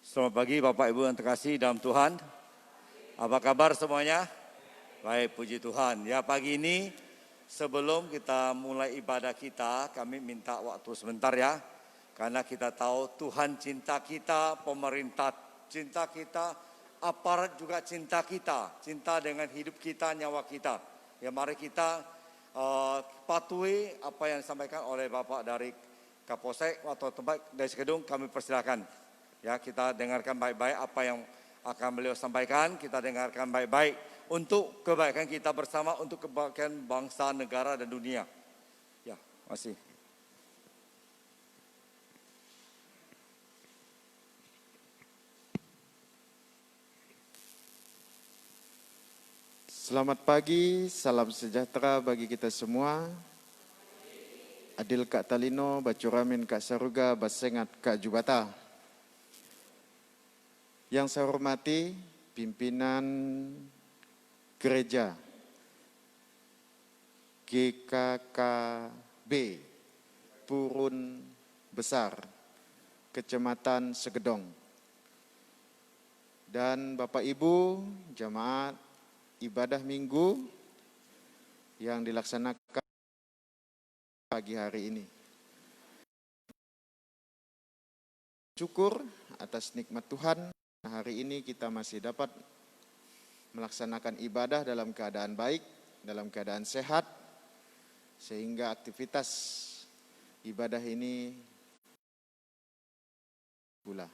Selamat pagi Bapak Ibu yang terkasih dalam Tuhan. Apa kabar semuanya? Baik, puji Tuhan. Ya, pagi ini sebelum kita mulai ibadah kita, kami minta waktu sebentar ya. Karena kita tahu Tuhan cinta kita, pemerintah cinta kita, aparat juga cinta kita. Cinta dengan hidup kita, nyawa kita. Ya, mari kita patuhi apa yang disampaikan oleh Bapak dari Kapolsek atau tempat dari Sekedung, kami persilakan. Ya, kita dengarkan baik-baik apa yang akan beliau sampaikan, kita dengarkan baik-baik untuk kebaikan kita bersama, untuk kebaikan bangsa, negara, dan dunia. Ya, masih. Selamat pagi, salam sejahtera bagi kita semua. Adil Kak Talino, Bacuramin Kak Saruga, Basengat Kak Jubata. Yang saya hormati pimpinan gereja GKKB Purun Besar, Kecamatan Segedong. Dan Bapak Ibu jemaat ibadah minggu yang dilaksanakan pagi hari ini. Syukur atas nikmat Tuhan. Hari ini kita masih dapat melaksanakan ibadah dalam keadaan baik, dalam keadaan sehat, sehingga aktivitas ibadah ini pula.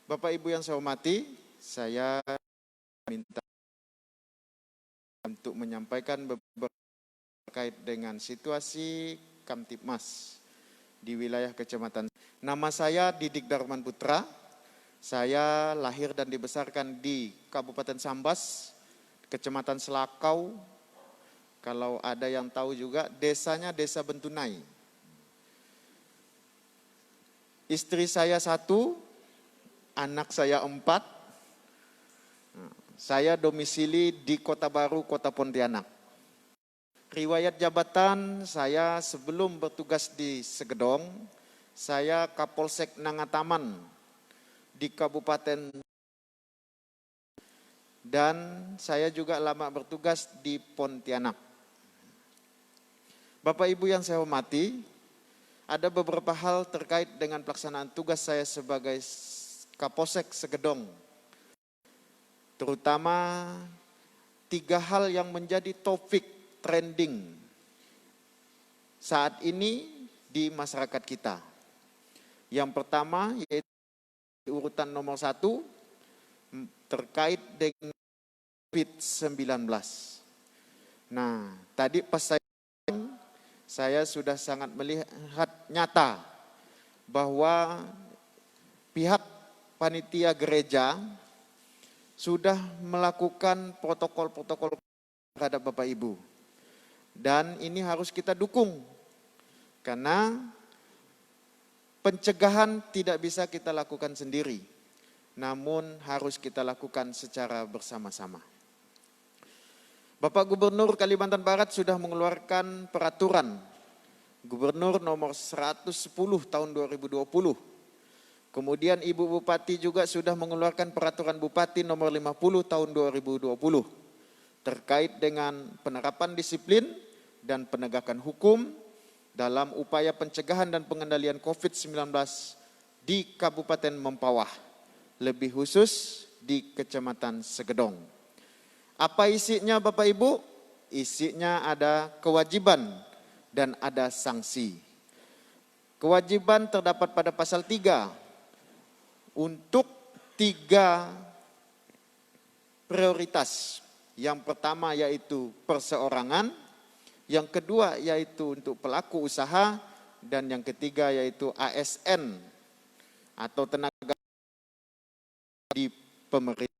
Bapak Ibu yang saya hormati, saya minta untuk menyampaikan beberapa terkait dengan situasi Kamtipmas di wilayah Kecamatan. Nama saya Didik Darman Putra. Saya lahir dan dibesarkan di Kabupaten Sambas, Kecamatan Selakau. Kalau ada yang tahu juga, desanya Desa Bentunai. Istri saya 1, anak saya 4. Saya domisili di Kota Baru, Kota Pontianak. Riwayat jabatan saya sebelum bertugas di Segedong, saya Kapolsek Nangataman di Kabupaten, dan saya juga lama bertugas di Pontianak. Bapak Ibu yang saya hormati, ada beberapa hal terkait dengan pelaksanaan tugas saya sebagai Kapolsek Segedong. Terutama 3 hal yang menjadi topik trending saat ini di masyarakat kita. Yang pertama yaitu urutan nomor 1 terkait dengan COVID-19. Nah, tadi pas saya sudah sangat melihat nyata bahwa pihak panitia gereja sudah melakukan protokol-protokol terhadap Bapak Ibu. Dan ini harus kita dukung karena pencegahan tidak bisa kita lakukan sendiri, namun harus kita lakukan secara bersama-sama. Bapak Gubernur Kalimantan Barat sudah mengeluarkan peraturan Gubernur nomor 110 tahun 2020. Kemudian Ibu Bupati juga sudah mengeluarkan peraturan Bupati nomor 50 tahun 2020 terkait dengan penerapan disiplin dan penegakan hukum dalam upaya pencegahan dan pengendalian COVID-19 di Kabupaten Mempawah, lebih khusus di Kecamatan Segedong. Apa isinya Bapak Ibu? Isinya ada kewajiban dan ada sanksi. Kewajiban terdapat pada pasal 3 untuk 3 prioritas. Yang pertama yaitu perseorangan, yang kedua yaitu untuk pelaku usaha, dan yang ketiga yaitu ASN atau tenaga di pemerintah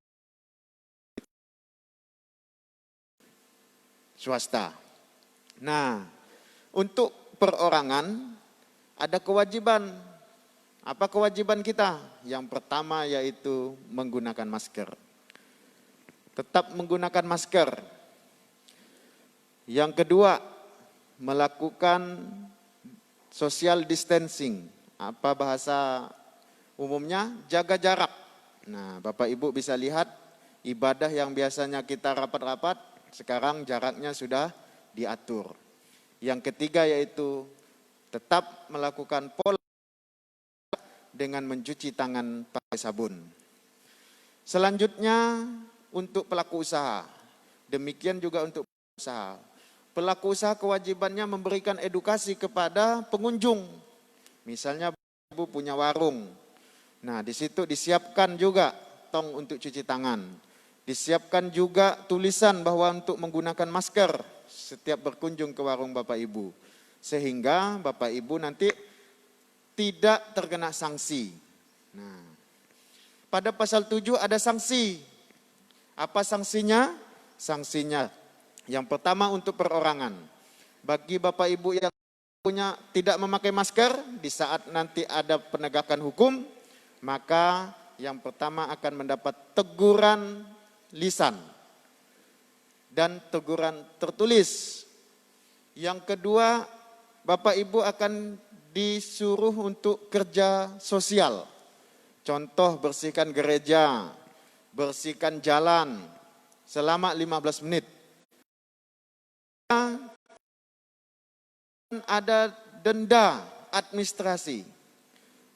swasta. Nah, untuk perorangan ada kewajiban. Apa kewajiban kita? Yang pertama yaitu menggunakan masker. Tetap menggunakan masker. Yang kedua, melakukan social distancing. Apa bahasa umumnya jaga jarak. Nah, Bapak Ibu bisa lihat ibadah yang biasanya kita rapat-rapat, sekarang jaraknya sudah diatur. Yang ketiga yaitu tetap melakukan pola dengan mencuci tangan pakai sabun. Selanjutnya untuk pelaku usaha. Demikian juga untuk usaha. Pelaku usaha kewajibannya memberikan edukasi kepada pengunjung. Misalnya Ibu punya warung. Nah, di situ disiapkan juga tong untuk cuci tangan. Disiapkan juga tulisan bahwa untuk menggunakan masker setiap berkunjung ke warung Bapak Ibu. Sehingga Bapak Ibu nanti tidak terkena sanksi. Nah, pada pasal 7 ada sanksi. Apa sanksinya? Sanksinya yang pertama untuk perorangan. Bagi Bapak Ibu yang tidak memakai masker, di saat nanti ada penegakan hukum, maka yang pertama akan mendapat teguran lisan dan teguran tertulis. Yang kedua, Bapak Ibu akan disuruh untuk kerja sosial. Contoh bersihkan gereja, bersihkan jalan selama 15 menit. Ada denda administrasi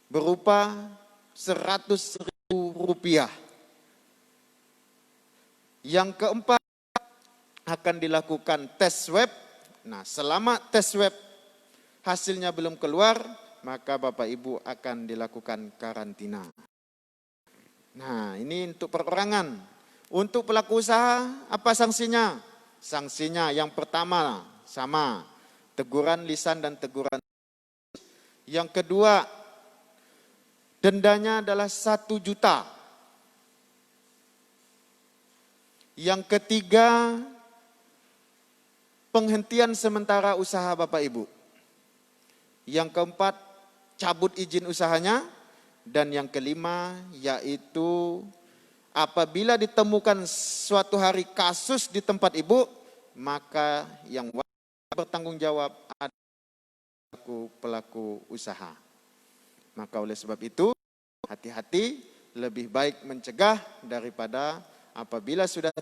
berupa Rp100.000. Yang keempat akan dilakukan tes swab. Nah, selama tes swab hasilnya belum keluar, maka Bapak Ibu akan dilakukan karantina. Nah, ini untuk perorangan. Untuk pelaku usaha, apa sanksinya? Sanksinya yang pertama sama, teguran lisan dan teguran. Yang kedua, dendanya adalah 1 juta. Yang ketiga, penghentian sementara usaha Bapak Ibu. Yang keempat, cabut izin usahanya. Dan yang kelima, yaitu apabila ditemukan suatu hari kasus di tempat Ibu, maka yang wajib bertanggung jawab adalah pelaku usaha. Maka oleh sebab itu, hati-hati, lebih baik mencegah daripada apabila sudah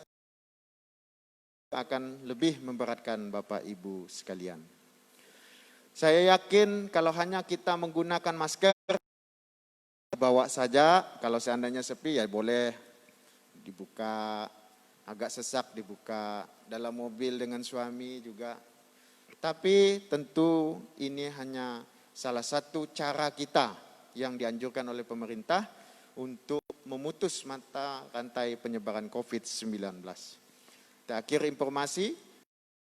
akan lebih memberatkan Bapak Ibu sekalian. Saya yakin kalau hanya kita menggunakan masker, bawa saja, kalau seandainya sepi ya boleh dibuka, agak sesak dibuka, dalam mobil dengan suami juga. Tapi tentu ini hanya salah satu cara kita yang dianjurkan oleh pemerintah untuk memutus mata rantai penyebaran COVID-19. Terakhir informasi,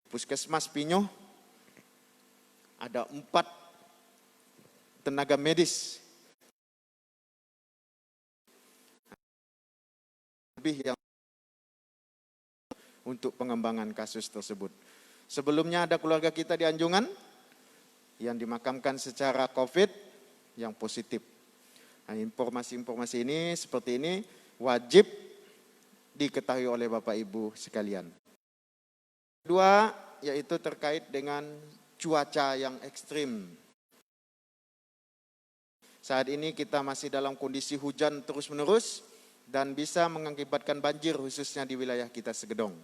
Puskesmas Pinyoh ada 4 tenaga medis lebih yang untuk pengembangan kasus tersebut. Sebelumnya ada keluarga kita di Anjungan yang dimakamkan secara COVID yang positif. Nah, informasi-informasi ini seperti ini wajib diketahui oleh Bapak Ibu sekalian. Kedua, yaitu terkait dengan cuaca yang ekstrim. Saat ini kita masih dalam kondisi hujan terus-menerus dan bisa mengakibatkan banjir khususnya di wilayah kita Segedong.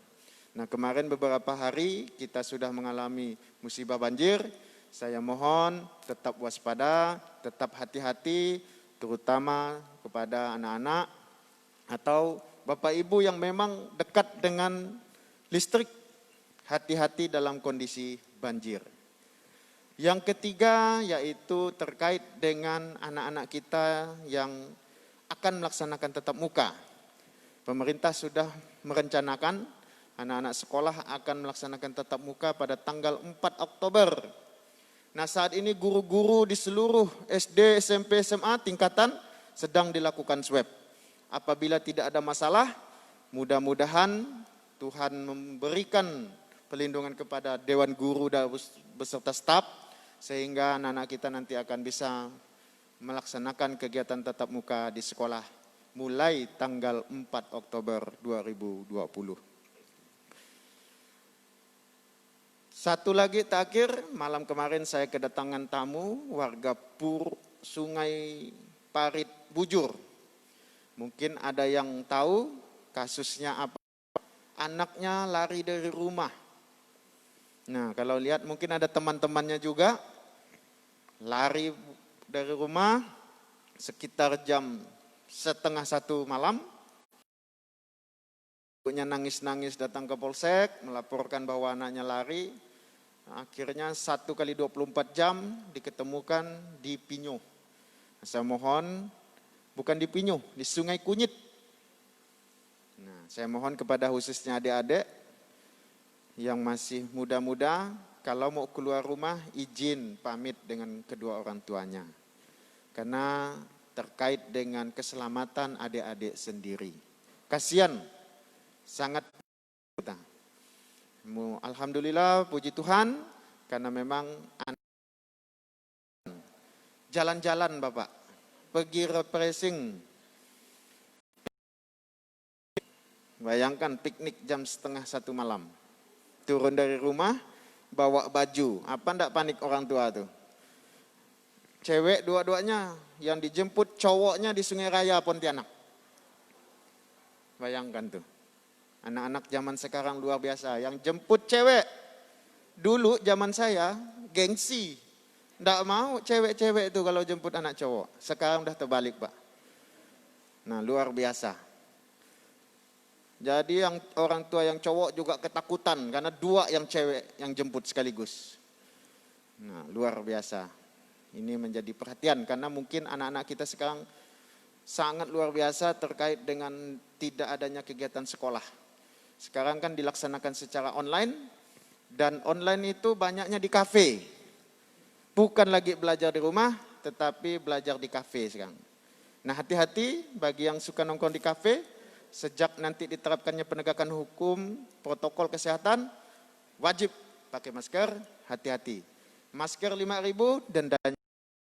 Nah, kemarin beberapa hari kita sudah mengalami musibah banjir. Saya mohon tetap waspada, tetap hati-hati, terutama kepada anak-anak atau Bapak Ibu yang memang dekat dengan listrik, hati-hati dalam kondisi banjir. Yang ketiga yaitu terkait dengan anak-anak kita yang akan melaksanakan tatap muka. Pemerintah sudah merencanakan anak-anak sekolah akan melaksanakan tatap muka pada tanggal 4 Oktober. Nah, saat ini guru-guru di seluruh SD, SMP, SMA tingkatan sedang dilakukan swab. Apabila tidak ada masalah, mudah-mudahan Tuhan memberikan perlindungan kepada Dewan Guru dan beserta staf, sehingga anak-anak kita nanti akan bisa melaksanakan kegiatan tatap muka di sekolah mulai tanggal 4 Oktober 2020. Satu lagi terakhir, malam kemarin saya kedatangan tamu warga Sungai Parit bujur. Mungkin ada yang tahu kasusnya apa? Anaknya lari dari rumah. Nah, kalau lihat mungkin ada teman-temannya juga lari dari rumah sekitar jam 12:30 malam. Ibunya nangis-nangis datang ke polsek, melaporkan bahwa anaknya lari. Akhirnya 1 kali 24 jam diketemukan di Pinyo. Saya mohon, bukan di Pinyo, di Sungai Kunyit. Nah, saya mohon kepada khususnya adik-adik yang masih muda-muda, kalau mau keluar rumah izin pamit dengan kedua orang tuanya. Karena terkait dengan keselamatan adik-adik sendiri. Kasihan, sangat kita. Alhamdulillah, puji Tuhan, karena memang jalan-jalan Bapak, pergi refreshing. Bayangkan piknik jam 12:30 malam. Turun dari rumah, bawa baju. Apa enggak panik orang tua tuh? Cewek dua-duanya, yang dijemput cowoknya di Sungai Raya Pontianak. Bayangkan tuh. Anak-anak zaman sekarang luar biasa. Yang jemput cewek. Dulu zaman saya, gengsi. Nggak mau cewek-cewek itu kalau jemput anak cowok. Sekarang udah terbalik Pak. Nah, luar biasa. Jadi yang orang tua yang cowok juga ketakutan karena dua yang cewek yang jemput sekaligus. Nah, luar biasa. Ini menjadi perhatian karena mungkin anak-anak kita sekarang sangat luar biasa terkait dengan tidak adanya kegiatan sekolah. Sekarang kan dilaksanakan secara online dan online itu banyaknya di kafe. Bukan lagi belajar di rumah tetapi belajar di kafe sekarang. Nah, hati-hati bagi yang suka nongkrong di kafe. Sejak nanti diterapkannya penegakan hukum, protokol kesehatan, wajib pakai masker, hati-hati. Masker 5.000 dan denda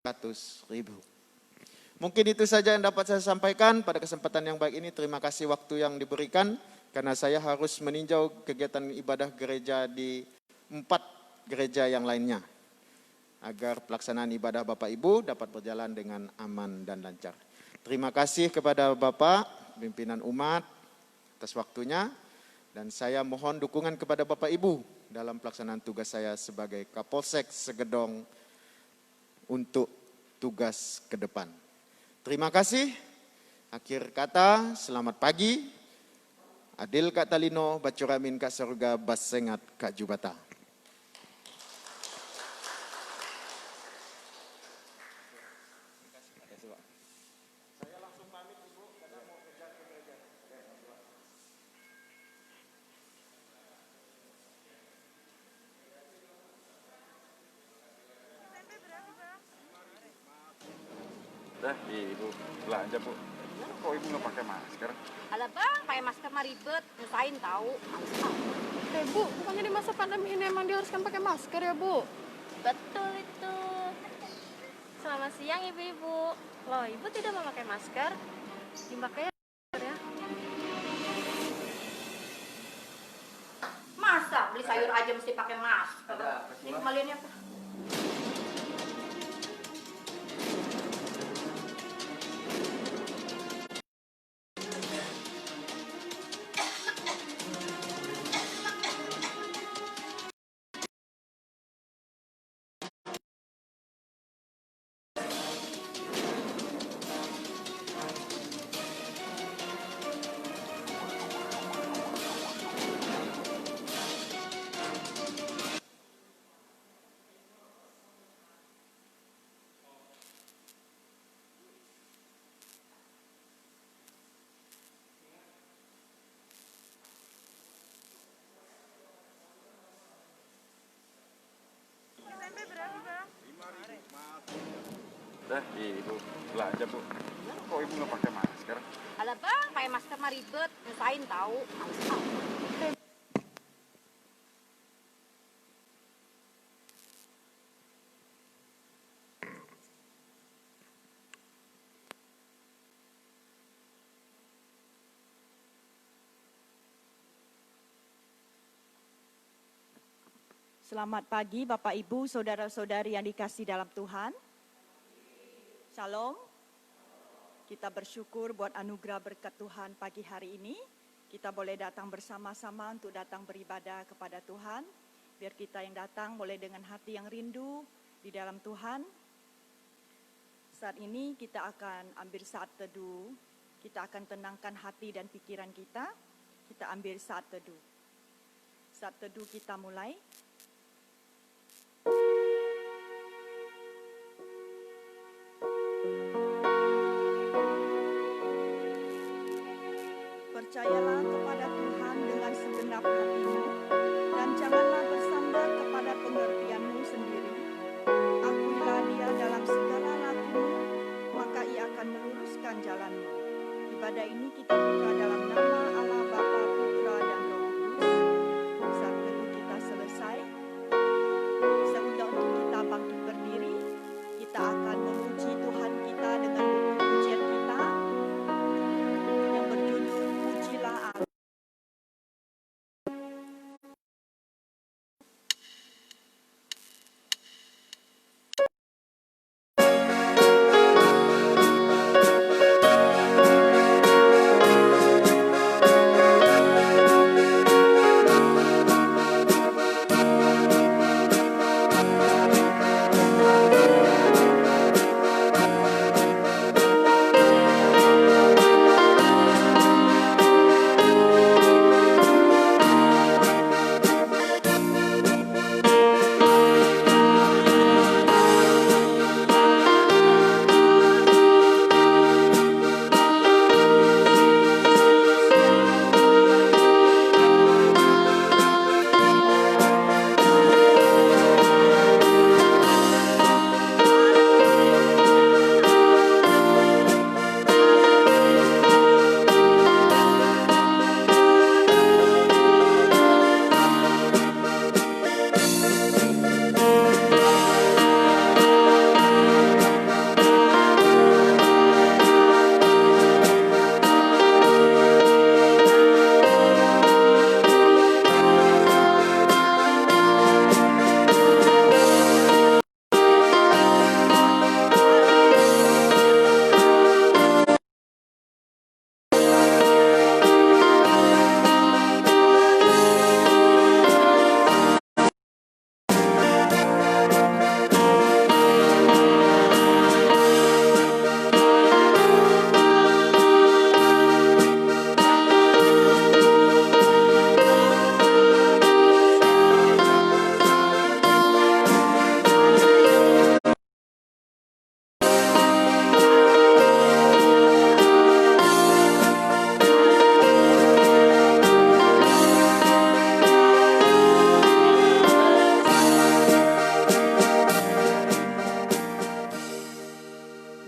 100.000. Mungkin itu saja yang dapat saya sampaikan pada kesempatan yang baik ini. Terima kasih waktu yang diberikan, karena saya harus meninjau kegiatan ibadah gereja di 4 gereja yang lainnya. Agar pelaksanaan ibadah Bapak Ibu dapat berjalan dengan aman dan lancar. Terima kasih kepada Bapak, pimpinan umat atas waktunya, dan saya mohon dukungan kepada Bapak Ibu dalam pelaksanaan tugas saya sebagai Kapolsek Segedong untuk tugas ke depan. Terima kasih. Akhir kata, selamat pagi. Adil Kak Talino, Bacuramin Kak Surga, Basengat Kak Jubata. Ibu belanja Bu. Kok Ibu nggak pakai masker? Alah Bang, pakai masker mah ribet, nyusahin tahu. Bu, bukannya di masa pandemi ini emang diharuskan pakai masker ya Bu? Betul itu. Selamat siang Ibu-ibu. Loh, Ibu tidak memakai masker? Dipakai ya. Masa beli sayur aja mesti pakai masker? Ini kembaliannya apa? Ibu belanja Bu. Kok Ibu nggak pakai masker? Alah Bang, pakai masker mah ribet, nyusahin tahu. Selamat pagi Bapak Ibu, Saudara-saudari yang dikasihi dalam Tuhan. Shalom. Kita bersyukur buat anugerah berkat Tuhan pagi hari ini. Kita boleh datang bersama-sama untuk datang beribadah kepada Tuhan. Biar kita yang datang boleh dengan hati yang rindu di dalam Tuhan. Saat ini kita akan ambil saat teduh. Kita akan tenangkan hati dan pikiran kita. Kita ambil saat teduh. Saat teduh kita mulai. Percayalah kepada Tuhan dengan segenap hatimu dan janganlah bersandar kepada pengertianmu sendiri. Akuilah Dia dalam segala lakumu, maka Ia akan meluruskan jalanmu. Ibadah ini kita buka dalam nama Allah Bapa, Putra dan Roh Kudus. Saat teduh kita selesai, sesudah untuk kita bangkit berdiri, kita akan memuji Tuhan kita dengan buku pujian kita yang berjudul Pujilah Allah.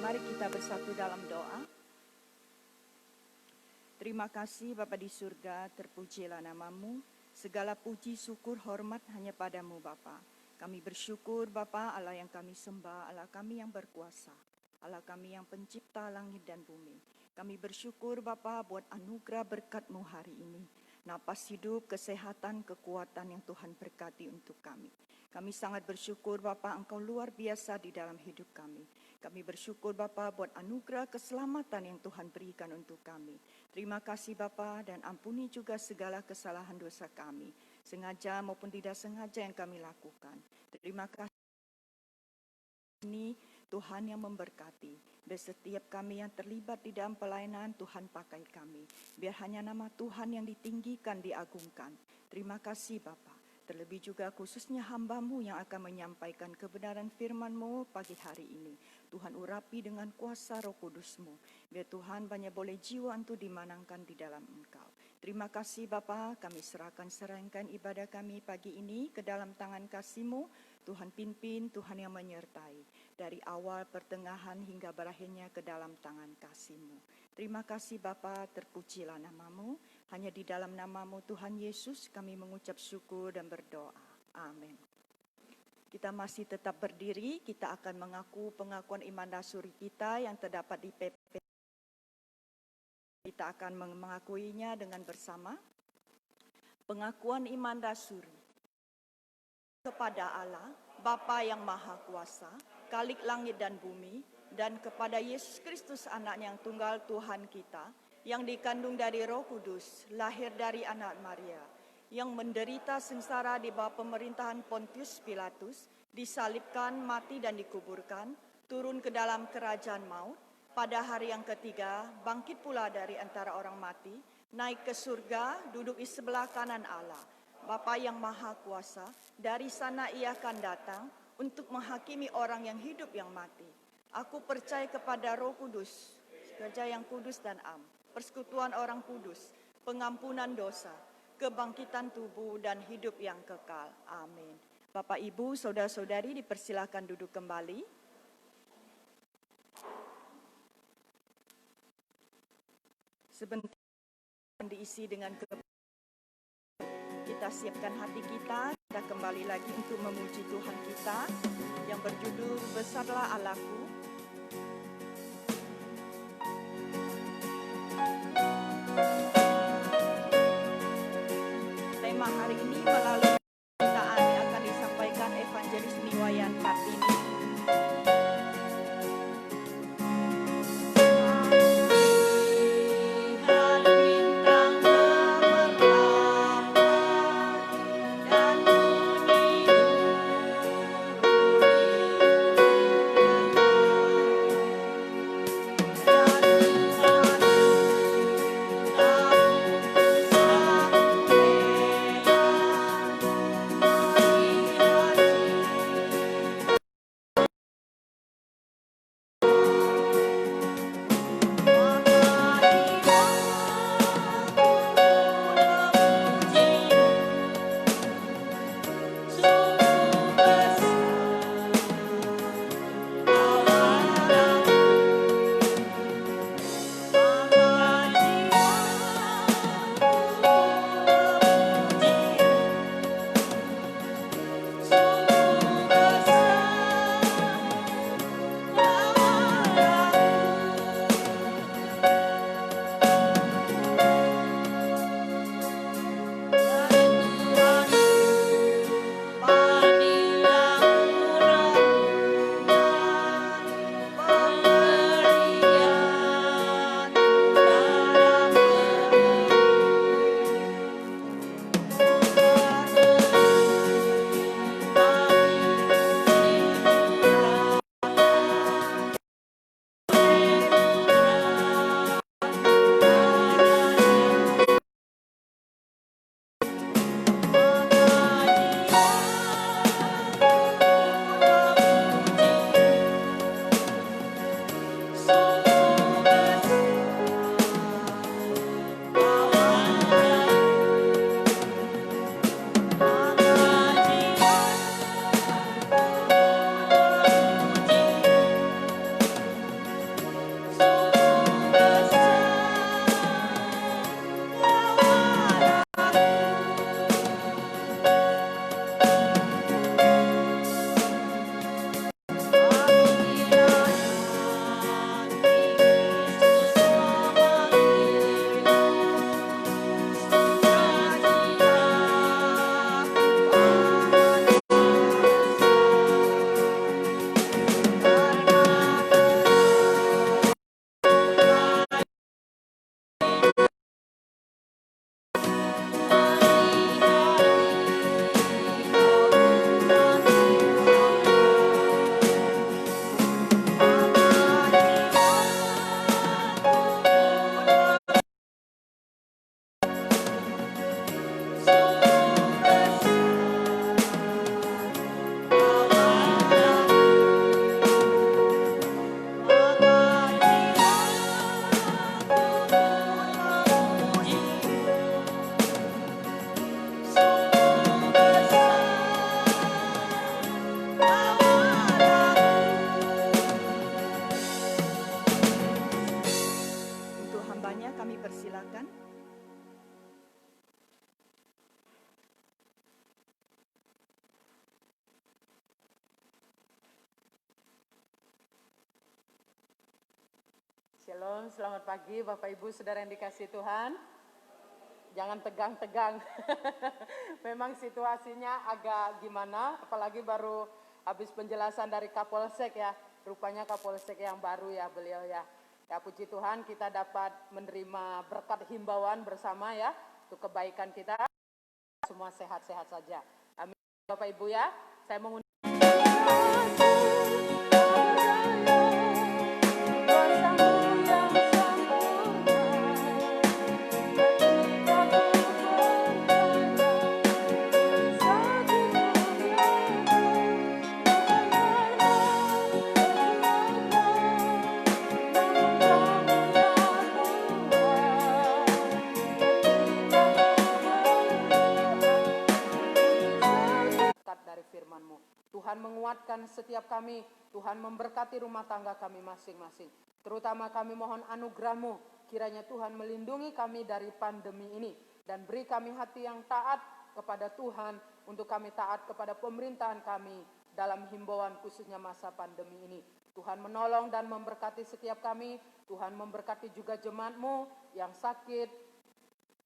Mari kita bersatu dalam doa. Terima kasih Bapa di surga, terpujilah namamu. Segala puji, syukur, hormat hanya padamu Bapa. Kami bersyukur Bapa, Allah yang kami sembah, Allah kami yang berkuasa, Allah kami yang pencipta langit dan bumi. Kami bersyukur Bapa buat anugerah berkat-Mu hari ini. Napas hidup, kesehatan, kekuatan yang Tuhan berkati untuk kami. Kami sangat bersyukur Bapa, Engkau luar biasa di dalam hidup kami. Kami bersyukur Bapa buat anugerah keselamatan yang Tuhan berikan untuk kami. Terima kasih Bapa dan ampuni juga segala kesalahan dosa kami, sengaja maupun tidak sengaja yang kami lakukan. Terima kasih ini Tuhan yang memberkati. Biar setiap kami yang terlibat di dalam pelayanan, Tuhan pakai kami. Biar hanya nama Tuhan yang ditinggikan, diagungkan. Terima kasih Bapa. Terlebih juga khususnya hamba-Mu yang akan menyampaikan kebenaran firman-Mu pagi hari ini. Tuhan urapi dengan kuasa Roh Kudus-Mu. Biar Tuhan banyak boleh jiwa untuk dimenangkan di dalam Engkau. Terima kasih Bapa, kami serahkan ibadah kami pagi ini ke dalam tangan kasih-Mu. Tuhan pimpin, Tuhan yang menyertai. Dari awal, pertengahan hingga berakhirnya ke dalam tangan kasih-Mu. Terima kasih Bapa, terpujilah nama-Mu. Hanya di dalam nama-Mu Tuhan Yesus kami mengucap syukur dan berdoa. Amin. Kita masih tetap berdiri, kita akan mengaku pengakuan iman dasar kita yang terdapat di PP. Kita akan mengakuinya dengan bersama. Pengakuan iman dasar. kepada Allah, Bapa yang Maha Kuasa, Khalik langit dan bumi, dan kepada Yesus Kristus anaknya yang tunggal Tuhan kita, yang dikandung dari Roh Kudus, lahir dari anak Maria, yang menderita sengsara di bawah pemerintahan Pontius Pilatus, disalibkan, mati dan dikuburkan, turun ke dalam kerajaan maut, pada hari yang ketiga bangkit pula dari antara orang mati, naik ke surga, duduk di sebelah kanan Allah, Bapa yang Maha Kuasa, dari sana ia akan datang untuk menghakimi orang yang hidup yang mati. Aku percaya kepada Roh Kudus, Gereja yang kudus dan am, persekutuan orang kudus, pengampunan dosa, kebangkitan tubuh dan hidup yang kekal. Amin. Bapak, Ibu, saudara-saudari dipersilakan duduk kembali. Sebentar diisi dengan kita siapkan hati kita kembali lagi untuk memuji Tuhan kita yang berjudul Besarlah Allahku. Tema hari ini melalui pemberitaan yang akan disampaikan Evangelis Niwayan Kartini. Shalom, selamat pagi Bapak Ibu Saudara yang dikasihi Tuhan. jangan tegang-tegang. Memang situasinya agak gimana, apalagi baru habis penjelasan dari Kapolsek ya. Rupanya Kapolsek yang baru ya beliau ya. Ya puji Tuhan kita dapat menerima berkat himbauan bersama ya. Untuk kebaikan kita, semua sehat-sehat saja. Amin. Bapak Ibu ya, saya mengundang. Dari firman-Mu. Tuhan menguatkan setiap kami, Tuhan memberkati rumah tangga kami masing-masing. Terutama kami mohon anugerah-Mu, kiranya Tuhan melindungi kami dari pandemi ini. Dan beri kami hati yang taat kepada Tuhan, untuk kami taat kepada pemerintahan kami dalam himbauan khususnya masa pandemi ini. Tuhan menolong dan memberkati setiap kami, Tuhan memberkati juga jemaat-Mu yang sakit,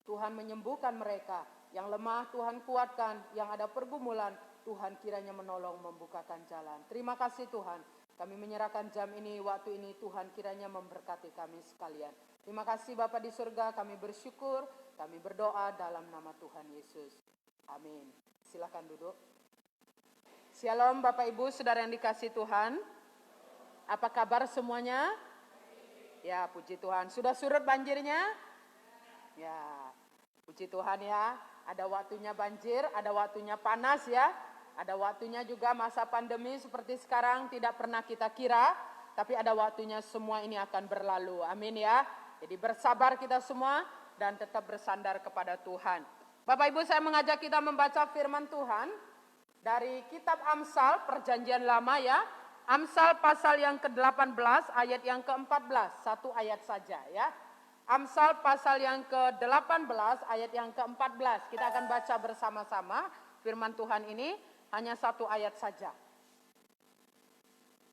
Tuhan menyembuhkan mereka, yang lemah Tuhan kuatkan, yang ada pergumulan, Tuhan kiranya menolong membukakan jalan. Terima kasih Tuhan, kami menyerahkan jam ini, waktu ini, Tuhan kiranya memberkati kami sekalian. Terima kasih Bapa di surga, kami bersyukur, kami berdoa dalam nama Tuhan Yesus. Amin. Silakan duduk. Shalom Bapak Ibu, saudara yang dikasih Tuhan. Apa kabar semuanya? Ya, puji Tuhan. Sudah surut banjirnya? Ya, puji Tuhan ya. Ada waktunya banjir, ada waktunya panas ya. Ada waktunya juga masa pandemi seperti sekarang tidak pernah kita kira. Tapi ada waktunya semua ini akan berlalu. Amin ya. Jadi bersabar kita semua dan tetap bersandar kepada Tuhan. Bapak Ibu, saya mengajak kita membaca firman Tuhan dari kitab Amsal Perjanjian Lama ya. Amsal pasal yang ke-18 ayat yang ke-14. Satu ayat saja ya. Amsal pasal yang ke-18 ayat yang ke-14. Kita akan baca bersama-sama firman Tuhan ini, hanya satu ayat saja.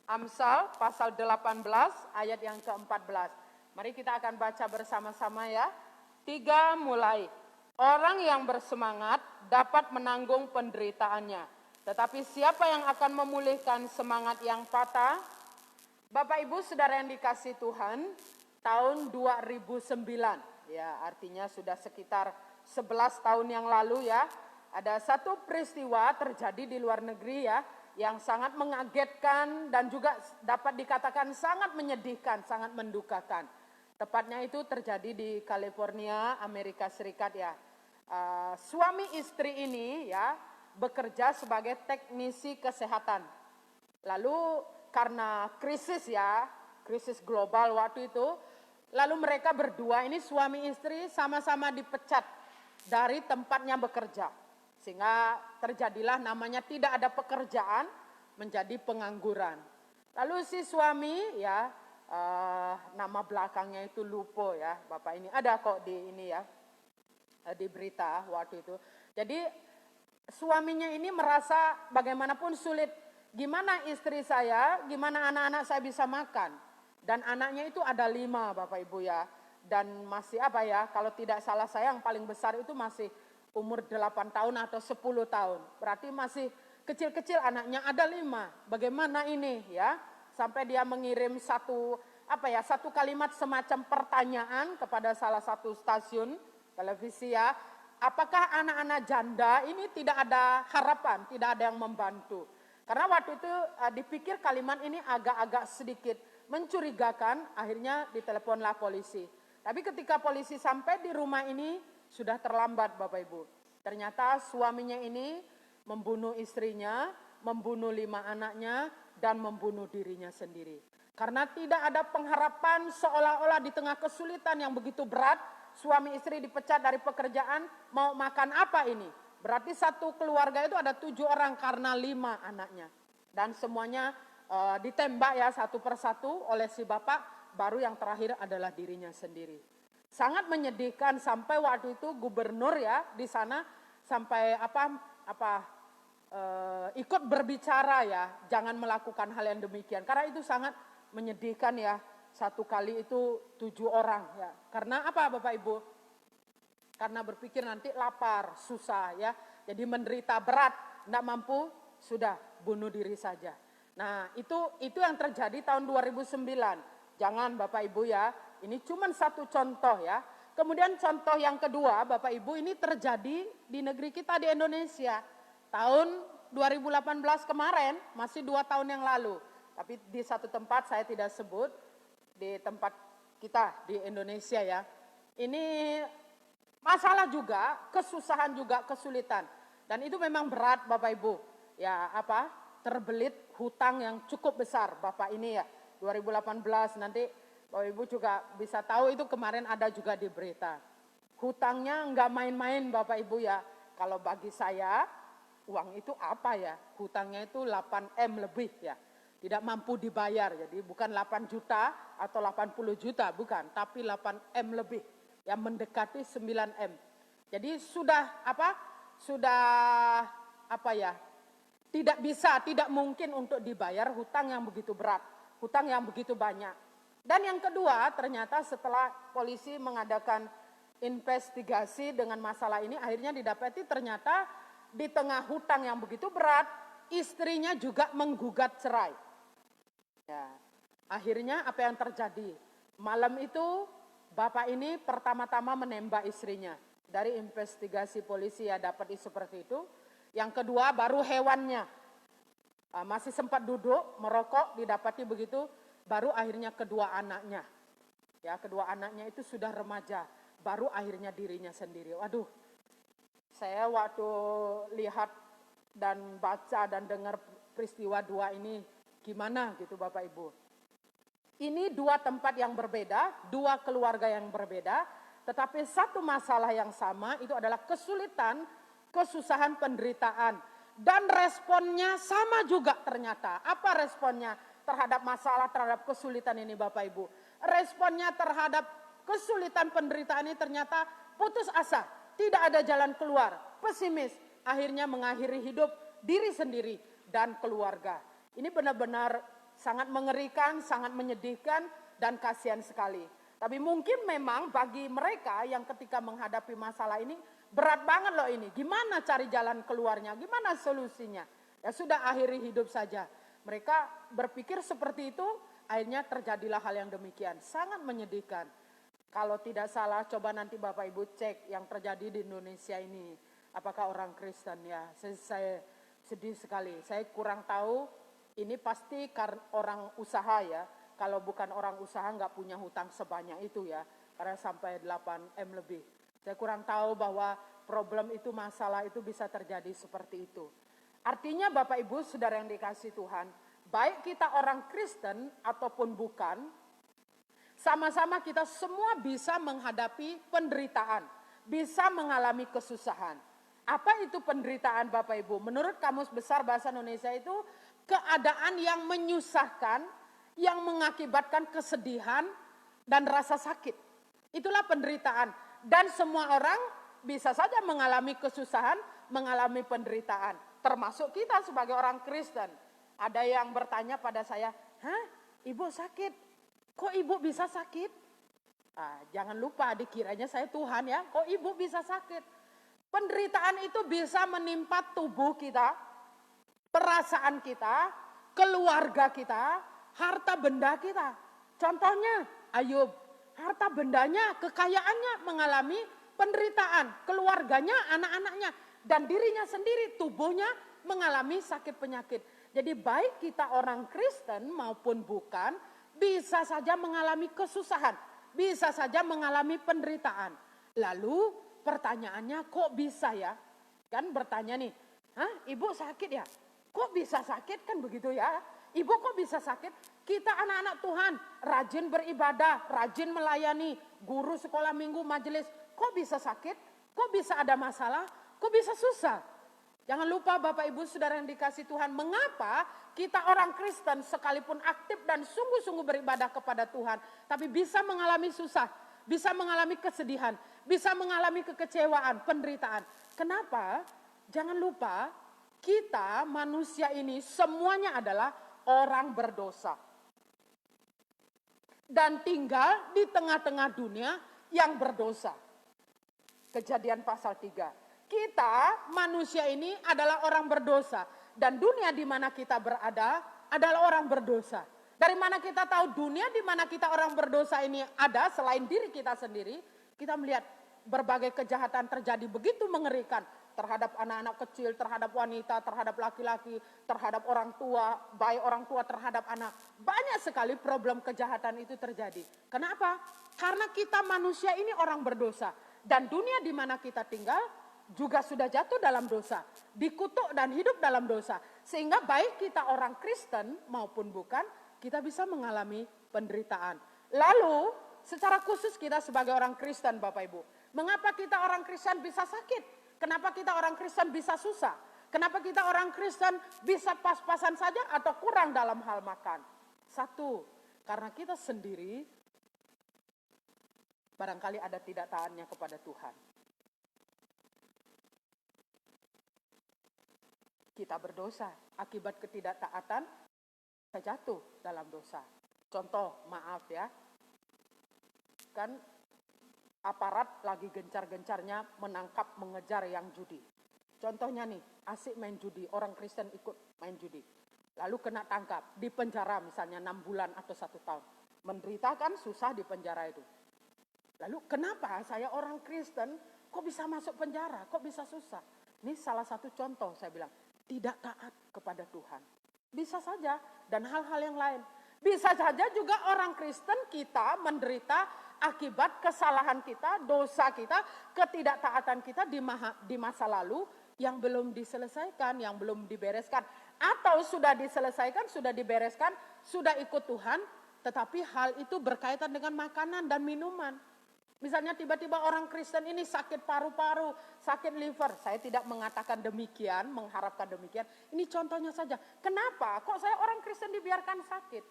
Amsal pasal 18 ayat yang ke-14. Mari kita akan baca bersama-sama ya. 3 mulai. Orang yang bersemangat dapat menanggung penderitaannya. Tetapi siapa yang akan memulihkan semangat yang patah? Bapak Ibu saudara yang dikasih Tuhan, tahun 2009, ya artinya sudah sekitar 11 tahun yang lalu ya, ada satu peristiwa terjadi di luar negeri ya, yang sangat mengagetkan dan juga dapat dikatakan sangat menyedihkan, sangat mendukakan. Tepatnya itu terjadi di California, Amerika Serikat ya. Suami istri ini ya bekerja sebagai teknisi kesehatan. Lalu karena krisis ya, krisis global waktu itu, lalu mereka berdua ini suami istri sama-sama dipecat dari tempatnya bekerja. Sehingga terjadilah namanya tidak ada pekerjaan, menjadi pengangguran. Lalu si suami ya, nama belakangnya itu Lupo ya, Bapak ini ada kok di ini ya, di berita waktu itu. Jadi suaminya ini merasa bagaimanapun sulit, gimana istri saya, gimana anak-anak saya bisa makan. Dan anaknya itu ada 5 Bapak Ibu ya. Dan masih apa ya, kalau tidak salah saya yang paling besar itu masih umur 8 tahun atau 10 tahun. Berarti masih kecil-kecil anaknya, ada 5. Bagaimana ini ya? Sampai dia mengirim satu kalimat semacam pertanyaan kepada salah satu stasiun televisi ya. Apakah anak-anak janda ini tidak ada harapan, tidak ada yang membantu? Karena waktu itu dipikir kalimat ini agak-agak sedikit mencurigakan, akhirnya diteleponlah polisi. Tapi ketika polisi sampai di rumah ini, sudah terlambat Bapak Ibu. Ternyata suaminya ini membunuh istrinya, membunuh 5 anaknya, dan membunuh dirinya sendiri. Karena tidak ada pengharapan, seolah-olah di tengah kesulitan yang begitu berat, suami istri dipecat dari pekerjaan, mau makan apa ini? Berarti satu keluarga itu ada 7 orang karena 5 anaknya. Dan semuanya ditembak ya satu persatu oleh si bapak, baru yang terakhir adalah dirinya sendiri. Sangat menyedihkan sampai waktu itu gubernur ya di sana sampai ikut berbicara ya, jangan melakukan hal yang demikian. Karena itu sangat menyedihkan ya, satu kali itu 7 orang ya. Karena apa Bapak Ibu? Karena berpikir nanti lapar, susah ya. Jadi menderita berat, tidak mampu, sudah bunuh diri saja. Nah itu yang terjadi tahun 2009. Jangan Bapak Ibu ya, ini cuma satu contoh ya. Kemudian contoh yang kedua Bapak Ibu, ini terjadi di negeri kita di Indonesia. Tahun 2018 kemarin, masih 2 tahun yang lalu. Tapi di satu tempat saya tidak sebut, di tempat kita di Indonesia ya. Ini masalah juga, kesusahan juga, kesulitan. Dan itu memang berat Bapak Ibu. Ya terbelit hutang yang cukup besar Bapak ini ya. 2018 nanti Bapak Ibu juga bisa tahu, itu kemarin ada juga di berita. Hutangnya nggak main-main Bapak Ibu ya. Kalau bagi saya, uang itu apa ya? Hutangnya itu 8M lebih ya. Tidak mampu dibayar, jadi bukan 8 juta atau 80 juta, bukan. Tapi 8M lebih, yang mendekati 9M. Jadi tidak mungkin untuk dibayar hutang yang begitu berat, hutang yang begitu banyak. Dan yang kedua, ternyata setelah polisi mengadakan investigasi dengan masalah ini, akhirnya didapati ternyata di tengah hutang yang begitu berat, istrinya juga menggugat cerai. Ya, akhirnya apa yang terjadi? Malam itu bapak ini pertama-tama menembak istrinya. Dari investigasi polisi ya dapat seperti itu. Yang kedua baru hewannya. Masih sempat duduk, merokok, didapati begitu. Baru akhirnya kedua anaknya. Ya, kedua anaknya itu sudah remaja. Baru akhirnya dirinya sendiri. Waduh, saya waktu lihat dan baca dan dengar peristiwa dua ini, gimana gitu Bapak Ibu. Ini 2 tempat yang berbeda, 2 keluarga yang berbeda, tetapi satu masalah yang sama, itu adalah kesulitan, kesusahan, penderitaan. Dan responnya sama juga ternyata. Apa responnya terhadap masalah, terhadap kesulitan ini Bapak Ibu? Responnya terhadap kesulitan, penderitaan ini ternyata putus asa. Tidak ada jalan keluar, pesimis. Akhirnya mengakhiri hidup diri sendiri dan keluarga. Ini benar-benar sangat mengerikan, sangat menyedihkan, dan kasihan sekali. Tapi mungkin memang bagi mereka yang ketika menghadapi masalah ini, berat banget loh ini. Gimana cari jalan keluarnya, gimana solusinya? Ya sudah, akhiri hidup saja. Mereka berpikir seperti itu, akhirnya terjadilah hal yang demikian. Sangat menyedihkan. Kalau tidak salah, coba nanti Bapak Ibu cek yang terjadi di Indonesia ini. Apakah orang Kristen ya? Saya sedih sekali. Saya kurang tahu. Ini pasti orang usaha ya. Kalau bukan orang usaha nggak punya hutang sebanyak itu ya. Karena sampai 8M lebih. Saya kurang tahu bahwa problem itu, masalah itu bisa terjadi seperti itu. Artinya Bapak Ibu saudara yang dikasihi Tuhan, baik kita orang Kristen ataupun bukan, sama-sama kita semua bisa menghadapi penderitaan. Bisa mengalami kesusahan. Apa itu penderitaan Bapak Ibu? Menurut Kamus Besar Bahasa Indonesia itu keadaan yang menyusahkan, yang mengakibatkan kesedihan dan rasa sakit. Itulah penderitaan. Dan semua orang bisa saja mengalami kesusahan, mengalami penderitaan. Termasuk kita sebagai orang Kristen. Ada yang bertanya pada saya, "Hah, ibu sakit? Kok ibu bisa sakit?" Jangan lupa dikiranya saya Tuhan ya. Kok ibu bisa sakit? Penderitaan itu bisa menimpa tubuh kita, perasaan kita, keluarga kita, harta benda kita. Contohnya Ayub, harta bendanya, kekayaannya mengalami penderitaan, keluarganya, anak-anaknya, dan dirinya sendiri, tubuhnya mengalami sakit penyakit. Jadi baik kita orang Kristen maupun bukan, bisa saja mengalami kesusahan, bisa saja mengalami penderitaan. Lalu pertanyaannya, kok bisa ya? Kan bertanya nih, "Hah, ibu sakit ya? Kok bisa sakit?" Kan begitu ya. Ibu kok bisa sakit? Kita anak-anak Tuhan, rajin beribadah, rajin melayani, guru sekolah minggu, majelis. Kok bisa sakit? Kok bisa ada masalah? Kok bisa susah? Jangan lupa Bapak Ibu saudara yang dikasihi Tuhan, mengapa kita orang Kristen sekalipun aktif dan sungguh-sungguh beribadah kepada Tuhan, tapi bisa mengalami susah, bisa mengalami kesedihan, bisa mengalami kekecewaan, penderitaan. Kenapa? Jangan lupa kita manusia ini semuanya adalah orang berdosa. Dan tinggal di tengah-tengah dunia yang berdosa. Jadi kita Kejadian pasal 3. Kita manusia ini adalah orang berdosa. Dan dunia di mana kita berada adalah orang berdosa. Dari mana kita tahu dunia di mana kita orang berdosa ini ada selain diri kita sendiri? Kita melihat berbagai kejahatan terjadi begitu mengerikan. Terhadap anak-anak kecil, terhadap wanita, terhadap laki-laki, terhadap orang tua, baik orang tua terhadap anak. Banyak sekali problem kejahatan itu terjadi. Kenapa? Karena kita manusia ini orang berdosa. Dan dunia di mana kita tinggal juga sudah jatuh dalam dosa. Dikutuk dan hidup dalam dosa. Sehingga baik kita orang Kristen maupun bukan, kita bisa mengalami penderitaan. Lalu secara khusus kita sebagai orang Kristen Bapak Ibu. Mengapa kita orang Kristen bisa sakit? Kenapa kita orang Kristen bisa susah? Kenapa kita orang Kristen bisa pas-pasan saja atau kurang dalam hal makan? Satu, karena kita sendiri barangkali ada tidak taatnya kepada Tuhan. Kita berdosa, akibat ketidaktaatan kita jatuh dalam dosa. Contoh, maaf ya, kan aparat lagi gencar-gencarnya menangkap, mengejar yang judi. Contohnya nih, asik main judi, orang Kristen ikut main judi. Lalu kena tangkap, di penjara misalnya 6 bulan atau 1 tahun. Menderita kan susah di penjara itu. Lalu kenapa saya orang Kristen kok bisa masuk penjara, kok bisa susah? Ini salah satu contoh saya bilang, tidak taat kepada Tuhan. Bisa saja, dan hal-hal yang lain. Bisa saja juga orang Kristen kita menderita akibat kesalahan kita, dosa kita, ketidaktaatan kita di masa lalu yang belum diselesaikan, yang belum dibereskan. Atau sudah diselesaikan, sudah dibereskan, sudah ikut Tuhan, tetapi hal itu berkaitan dengan makanan dan minuman. Misalnya tiba-tiba orang Kristen ini sakit paru-paru, sakit liver. Saya tidak mengatakan demikian, mengharapkan demikian. Ini contohnya saja. Kenapa? Kok saya orang Kristen dibiarkan sakit?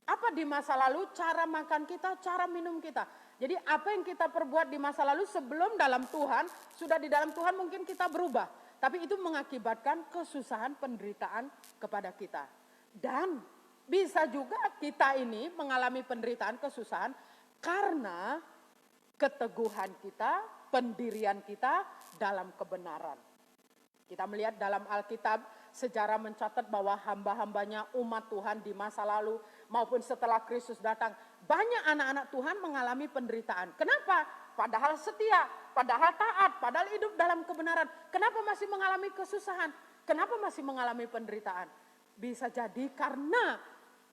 Apa di masa lalu cara makan kita, cara minum kita. Jadi apa yang kita perbuat di masa lalu sebelum dalam Tuhan, sudah di dalam Tuhan mungkin kita berubah. Tapi itu mengakibatkan kesusahan, penderitaan kepada kita. Dan bisa juga kita ini mengalami penderitaan, kesusahan karena keteguhan kita, pendirian kita dalam kebenaran. Kita melihat dalam Alkitab, sejarah mencatat bahwa hamba-hambanya umat Tuhan di masa lalu maupun setelah Kristus datang, banyak anak-anak Tuhan mengalami penderitaan. Kenapa? Padahal setia, padahal taat, padahal hidup dalam kebenaran. Kenapa masih mengalami kesusahan? Kenapa masih mengalami penderitaan? Bisa jadi karena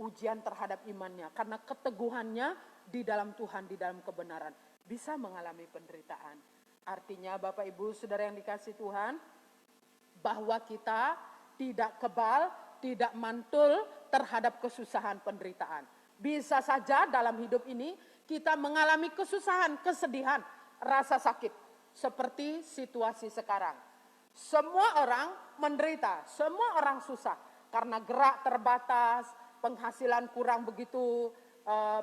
ujian terhadap imannya, karena keteguhannya di dalam Tuhan, di dalam kebenaran. Bisa mengalami penderitaan. Artinya Bapak Ibu Saudara yang dikasihi Tuhan, bahwa kita tidak kebal, tidak mantul terhadap kesusahan, penderitaan. Bisa saja dalam hidup ini kita mengalami kesusahan, kesedihan, rasa sakit. Seperti situasi sekarang. Semua orang menderita, semua orang susah. Karena gerak terbatas, penghasilan kurang begitu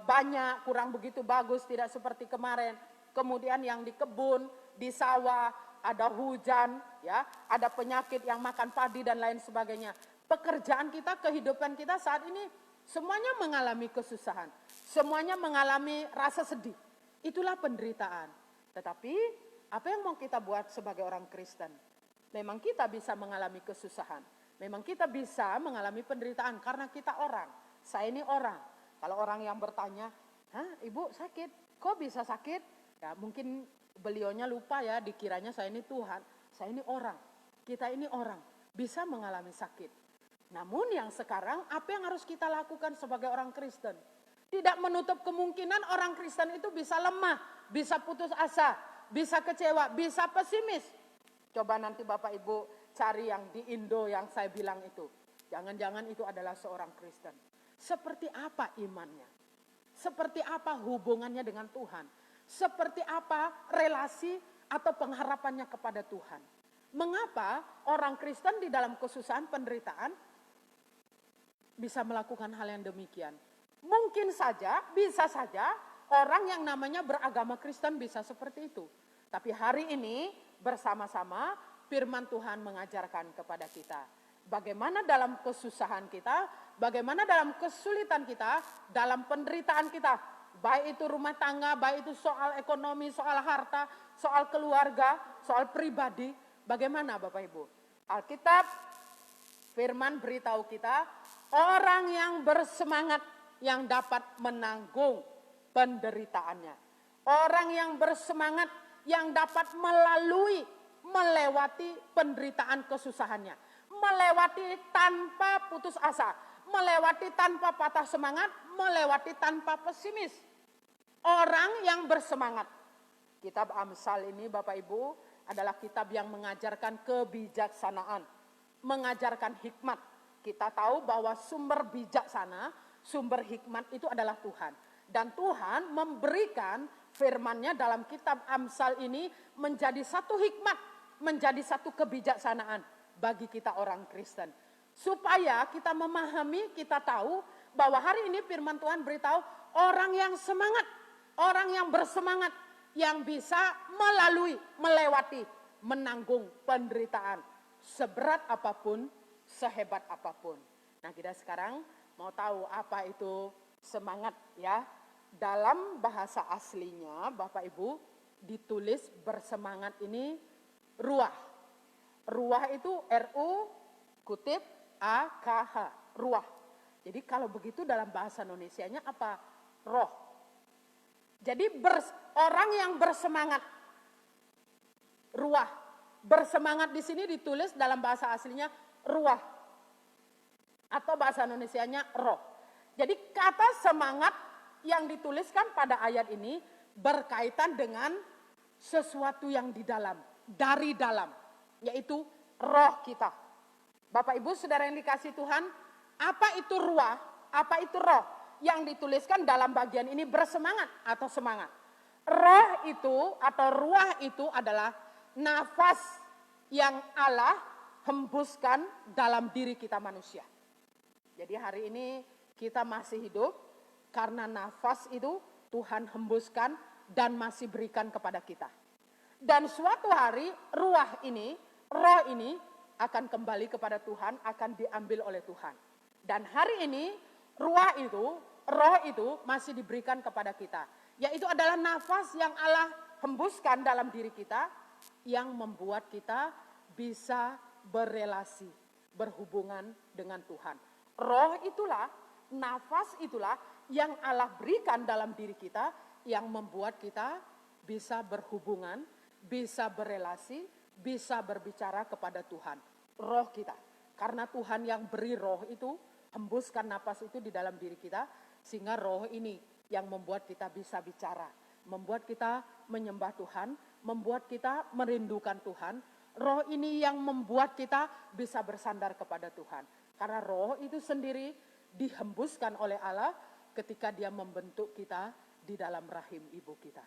banyak, kurang begitu bagus, tidak seperti kemarin. Kemudian yang di kebun, di sawah, ada hujan, ya, ada penyakit yang makan padi dan lain sebagainya. Pekerjaan kita, kehidupan kita saat ini semuanya mengalami kesusahan, semuanya mengalami rasa sedih. Itulah penderitaan. Tetapi apa yang mau kita buat sebagai orang Kristen? Memang kita bisa mengalami kesusahan, memang kita bisa mengalami penderitaan karena kita orang. Saya ini orang. Kalau orang yang bertanya, "Hah, Ibu sakit? Kok bisa sakit?" Ya, mungkin beliaunya lupa ya, dikiranya saya ini Tuhan, saya ini orang, kita ini orang, bisa mengalami sakit. Namun yang sekarang, apa yang harus kita lakukan sebagai orang Kristen? Tidak menutup kemungkinan orang Kristen itu bisa lemah, bisa putus asa, bisa kecewa, bisa pesimis. Coba nanti Bapak Ibu cari yang di Indo yang saya bilang itu. Jangan-jangan itu adalah seorang Kristen. Seperti apa imannya? Seperti apa hubungannya dengan Tuhan? Seperti apa relasi atau pengharapannya kepada Tuhan? Mengapa orang Kristen di dalam kesusahan, penderitaan bisa melakukan hal yang demikian? Mungkin saja, bisa saja orang yang namanya beragama Kristen bisa seperti itu. Tapi hari ini bersama-sama firman Tuhan mengajarkan kepada kita. Bagaimana dalam kesusahan kita, bagaimana dalam kesulitan kita, dalam penderitaan kita, baik itu rumah tangga, baik itu soal ekonomi, soal harta, soal keluarga, soal pribadi. Bagaimana Bapak Ibu? Alkitab firman beritahu kita, orang yang bersemangat yang dapat menanggung penderitaannya. Orang yang bersemangat yang dapat melewati penderitaan kesusahannya. Melewati tanpa putus asa. Melewati tanpa patah semangat. Melewati tanpa pesimis. Orang yang bersemangat. Kitab Amsal ini Bapak Ibu adalah kitab yang mengajarkan kebijaksanaan. Mengajarkan hikmat. Kita tahu bahwa sumber bijaksana, sumber hikmat itu adalah Tuhan. Dan Tuhan memberikan firman-Nya dalam kitab Amsal ini menjadi satu hikmat, menjadi satu kebijaksanaan bagi kita orang Kristen. Supaya kita memahami, kita tahu bahwa hari ini firman Tuhan beritahu orang yang semangat, orang yang bersemangat, yang bisa melewati, menanggung penderitaan. Seberat apapun, sehebat apapun. Nah kita sekarang mau tahu apa itu semangat ya. Dalam bahasa aslinya Bapak Ibu ditulis bersemangat ini ruah. Ruah itu R-U kutip A-K-H. Ruah. Jadi kalau begitu dalam bahasa Indonesianya apa? Roh. Jadi orang yang bersemangat. Ruah. Bersemangat di sini ditulis dalam bahasa aslinya ruah. Atau bahasa Indonesianya roh. Jadi kata semangat yang dituliskan pada ayat ini berkaitan dengan sesuatu yang di dalam, dari dalam, yaitu roh kita. Bapak Ibu Saudara yang dikasihi Tuhan, apa itu ruah, apa itu roh yang dituliskan dalam bagian ini bersemangat atau semangat. Roh itu atau ruah itu adalah nafas yang Allah hembuskan dalam diri kita manusia. Jadi hari ini kita masih hidup karena nafas itu Tuhan hembuskan dan masih berikan kepada kita. Dan suatu hari ruah ini, roh ini akan kembali kepada Tuhan, akan diambil oleh Tuhan. Dan hari ini ruah itu, roh itu masih diberikan kepada kita. Yaitu adalah nafas yang Allah hembuskan dalam diri kita yang membuat kita bisa berelasi, berhubungan dengan Tuhan. Roh itulah, nafas itulah yang Allah berikan dalam diri kita yang membuat kita bisa berhubungan, bisa berelasi, bisa berbicara kepada Tuhan. Roh kita. Karena Tuhan yang beri roh itu, hembuskan nafas itu di dalam diri kita, sehingga roh ini yang membuat kita bisa bicara. Membuat kita menyembah Tuhan, membuat kita merindukan Tuhan. Roh ini yang membuat kita bisa bersandar kepada Tuhan. Karena roh itu sendiri dihembuskan oleh Allah ketika dia membentuk kita di dalam rahim ibu kita.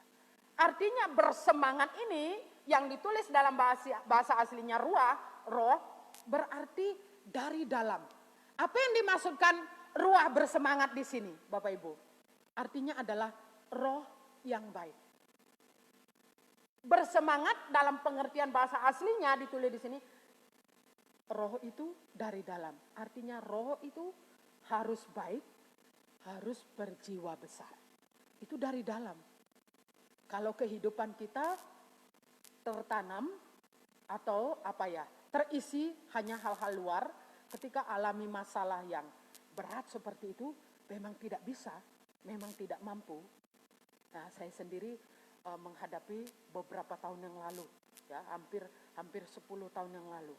Artinya bersemangat ini yang ditulis dalam bahasa aslinya ruah, roh, berarti dari dalam. Apa yang dimaksudkan ruah bersemangat di sini Bapak Ibu? Artinya adalah roh yang baik. Bersemangat dalam pengertian bahasa aslinya ditulis di sini, roh itu dari dalam. Artinya roh itu harus baik, harus berjiwa besar. Itu dari dalam. Kalau kehidupan kita tertanam atau terisi hanya hal-hal luar, ketika alami masalah yang berat seperti itu, memang tidak bisa, memang tidak mampu. Nah, saya sendiri menghadapi beberapa tahun yang lalu, ya, hampir 10 tahun yang lalu.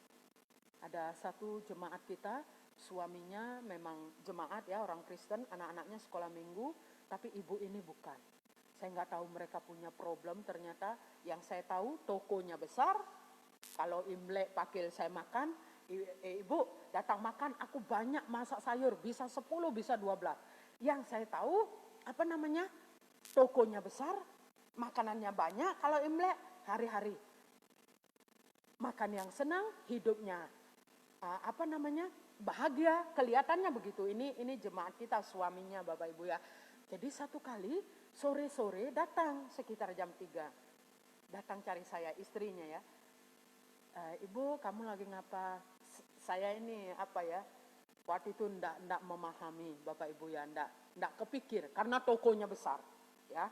Ada satu jemaat kita, suaminya memang jemaat ya, orang Kristen, anak-anaknya sekolah minggu, tapi ibu ini bukan. Saya nggak tahu mereka punya problem, ternyata yang saya tahu tokonya besar. Kalau Imlek pakil saya makan, ibu datang makan, aku banyak masak sayur, bisa 10, bisa 12. Yang saya tahu, tokonya besar, makanannya banyak. Kalau Imlek, hari-hari. Makan yang senang, hidupnya bahagia, kelihatannya begitu. Ini jemaat kita, suaminya Bapak Ibu ya. Jadi satu kali sore-sore datang sekitar jam 3. Datang cari saya, istrinya ya. Ibu, kamu lagi ngapa? Saya ini waktu itu ndak memahami Bapak Ibu ya, ndak kepikir karena tokonya besar. ya.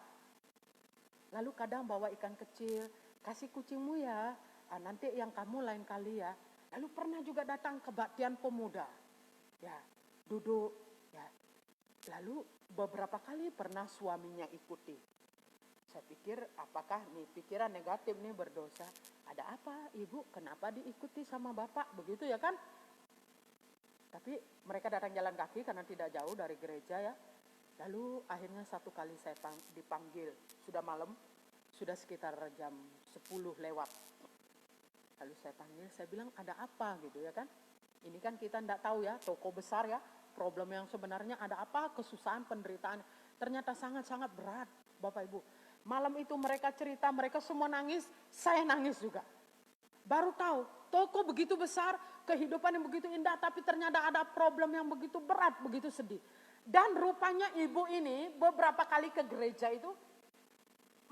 Lalu kadang bawa ikan kecil, kasih kucingmu ya, nanti yang kamu lain kali ya. Lalu pernah juga datang kebaktian pemuda, ya, duduk, ya. Lalu beberapa kali pernah suaminya ikuti. Saya pikir apakah nih pikiran negatif nih berdosa. Ada apa ibu, kenapa diikuti sama bapak, begitu ya kan? Tapi mereka datang jalan kaki karena tidak jauh dari gereja ya. Lalu akhirnya satu kali saya dipanggil, sudah malam, sudah sekitar jam 10 lewat. Lalu saya panggil, saya bilang ada apa gitu ya kan. Ini kan kita tidak tahu ya, toko besar ya, problem yang sebenarnya ada apa, kesusahan, penderitaan. Ternyata sangat-sangat berat Bapak Ibu. Malam itu mereka cerita, mereka semua nangis, saya nangis juga. Baru tahu, toko begitu besar, kehidupan yang begitu indah, tapi ternyata ada problem yang begitu berat, begitu sedih. Dan rupanya ibu ini beberapa kali ke gereja itu,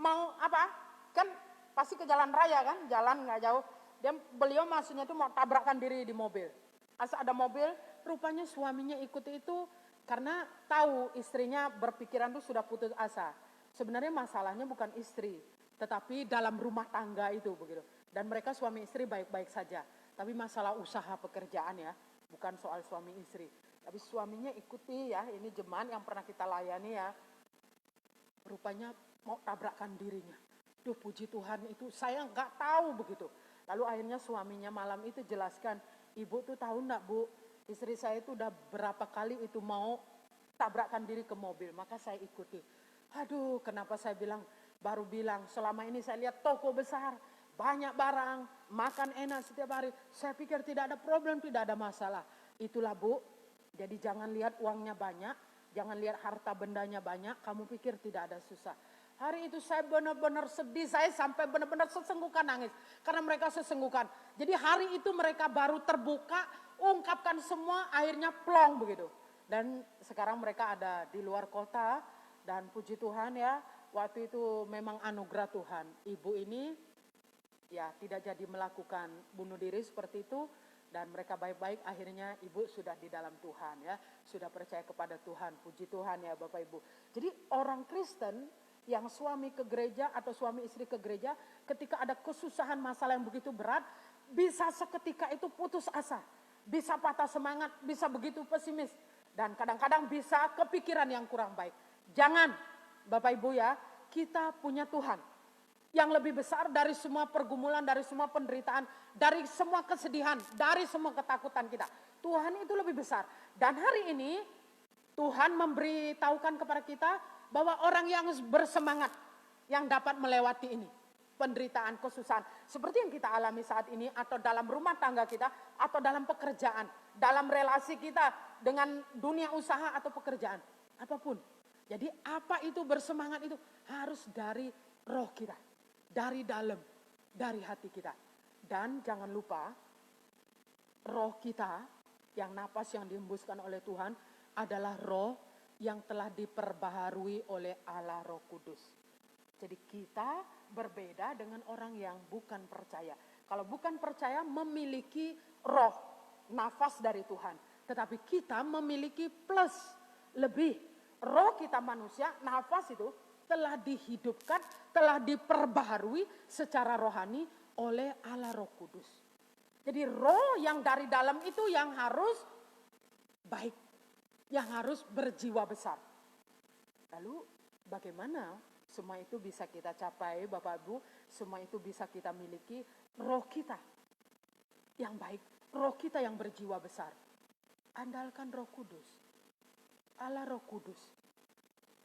mau apa, kan pasti ke jalan raya kan, jalan gak jauh. Beliau maksudnya itu mau tabrakan diri di mobil. Asal ada mobil, rupanya suaminya ikut itu karena tahu istrinya berpikiran itu sudah putus asa. Sebenarnya masalahnya bukan istri, tetapi dalam rumah tangga itu begitu. Dan mereka suami istri baik-baik saja. Tapi masalah usaha pekerjaan ya, bukan soal suami istri. Tapi suaminya ikuti ya, ini jemaat yang pernah kita layani ya. Rupanya mau tabrakkan dirinya. Duh puji Tuhan itu saya nggak tahu begitu. Lalu akhirnya suaminya malam itu jelaskan, ibu tuh tahu enggak bu, istri saya itu udah berapa kali itu mau tabrakkan diri ke mobil, maka saya ikuti. Aduh kenapa saya baru bilang selama ini saya lihat toko besar, banyak barang, makan enak setiap hari. Saya pikir tidak ada problem, tidak ada masalah. Itulah bu, jadi jangan lihat uangnya banyak, jangan lihat harta bendanya banyak, kamu pikir tidak ada susah. Hari itu saya benar-benar sedih, saya sampai benar-benar sesenggukan nangis. Karena mereka sesenggukan. Jadi hari itu mereka baru terbuka, ungkapkan semua, akhirnya plong begitu. Dan sekarang mereka ada di luar kota, dan puji Tuhan ya, waktu itu memang anugerah Tuhan. Ibu ini ya tidak jadi melakukan bunuh diri seperti itu. Dan mereka baik-baik, akhirnya ibu sudah di dalam Tuhan ya. Sudah percaya kepada Tuhan, puji Tuhan ya Bapak Ibu. Jadi orang Kristen yang suami ke gereja atau suami istri ke gereja, ketika ada kesusahan masalah yang begitu berat, bisa seketika itu putus asa. Bisa patah semangat, bisa begitu pesimis. Dan kadang-kadang bisa kepikiran yang kurang baik. Jangan Bapak Ibu ya, kita punya Tuhan yang lebih besar dari semua pergumulan, dari semua penderitaan, dari semua kesedihan, dari semua ketakutan kita. Tuhan itu lebih besar. Dan hari ini Tuhan memberitahukan kepada kita bahwa orang yang bersemangat yang dapat melewati ini. Penderitaan, kesusahan. Seperti yang kita alami saat ini atau dalam rumah tangga kita atau dalam pekerjaan. Dalam relasi kita dengan dunia usaha atau pekerjaan. Apapun. Jadi apa itu bersemangat itu harus dari roh kita. Dari dalam, dari hati kita. Dan jangan lupa, roh kita, yang napas yang dihembuskan oleh Tuhan, adalah roh yang telah diperbaharui oleh Allah Roh Kudus. Jadi kita berbeda dengan orang yang bukan percaya. Kalau bukan percaya memiliki roh, nafas dari Tuhan. Tetapi kita memiliki plus, lebih. Roh kita manusia, nafas itu, telah dihidupkan, telah diperbaharui secara rohani oleh Allah Roh Kudus. Jadi roh yang dari dalam itu yang harus baik, yang harus berjiwa besar. Lalu bagaimana semua itu bisa kita capai Bapak Ibu, semua itu bisa kita miliki, roh kita yang baik, roh kita yang berjiwa besar. Andalkan Roh Kudus, Allah Roh Kudus.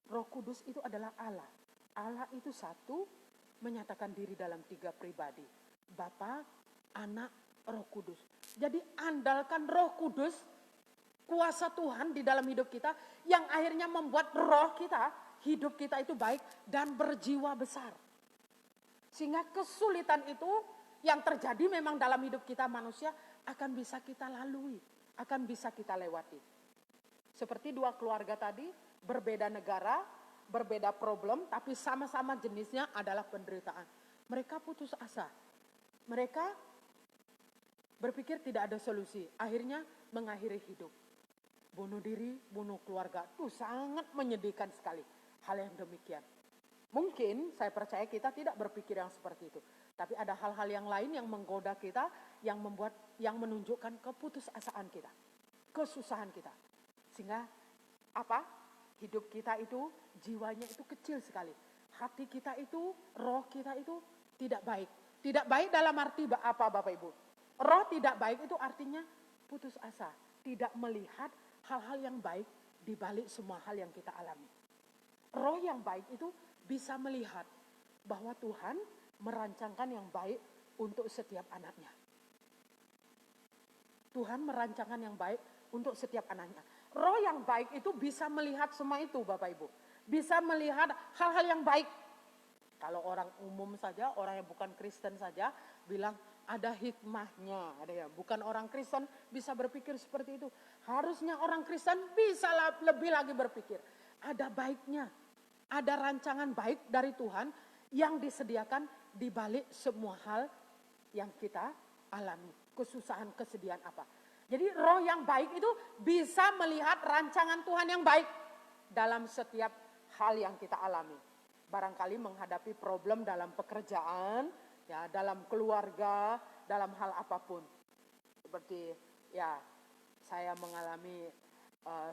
Roh Kudus itu adalah Allah. Allah itu satu, menyatakan diri dalam 3 pribadi. Bapa, Anak, Roh Kudus. Jadi andalkan Roh Kudus, kuasa Tuhan di dalam hidup kita, yang akhirnya membuat roh kita, hidup kita itu baik dan berjiwa besar. Sehingga kesulitan itu yang terjadi memang dalam hidup kita manusia akan bisa kita lalui, akan bisa kita lewati. Seperti 2 keluarga tadi, berbeda negara, berbeda problem, tapi sama-sama jenisnya adalah penderitaan. Mereka putus asa. Mereka berpikir tidak ada solusi. Akhirnya mengakhiri hidup. Bunuh diri, bunuh keluarga. Itu sangat menyedihkan sekali hal yang demikian. Mungkin saya percaya kita tidak berpikir yang seperti itu. Tapi ada hal-hal yang lain yang menggoda kita, yang menunjukkan keputusasaan kita, kesusahan kita. Sehingga apa? Hidup kita itu, jiwanya itu kecil sekali. Hati kita itu, roh kita itu tidak baik. Tidak baik dalam arti apa Bapak Ibu? Roh tidak baik itu artinya putus asa. Tidak melihat hal-hal yang baik di balik semua hal yang kita alami. Roh yang baik itu bisa melihat bahwa Tuhan merancangkan yang baik untuk setiap anaknya. Tuhan merancangkan yang baik untuk setiap anaknya. Roh yang baik itu bisa melihat semua itu Bapak Ibu. Bisa melihat hal-hal yang baik. Kalau orang umum saja, orang yang bukan Kristen saja bilang ada hikmahnya. Ada ya, bukan orang Kristen bisa berpikir seperti itu. Harusnya orang Kristen bisa lebih lagi berpikir. Ada baiknya. Ada rancangan baik dari Tuhan yang disediakan di balik semua hal yang kita alami. Kesusahan, kesedihan apa. Jadi roh yang baik itu bisa melihat rancangan Tuhan yang baik dalam setiap hal yang kita alami. Barangkali menghadapi problem dalam pekerjaan, ya, dalam keluarga, dalam hal apapun. Seperti ya saya mengalami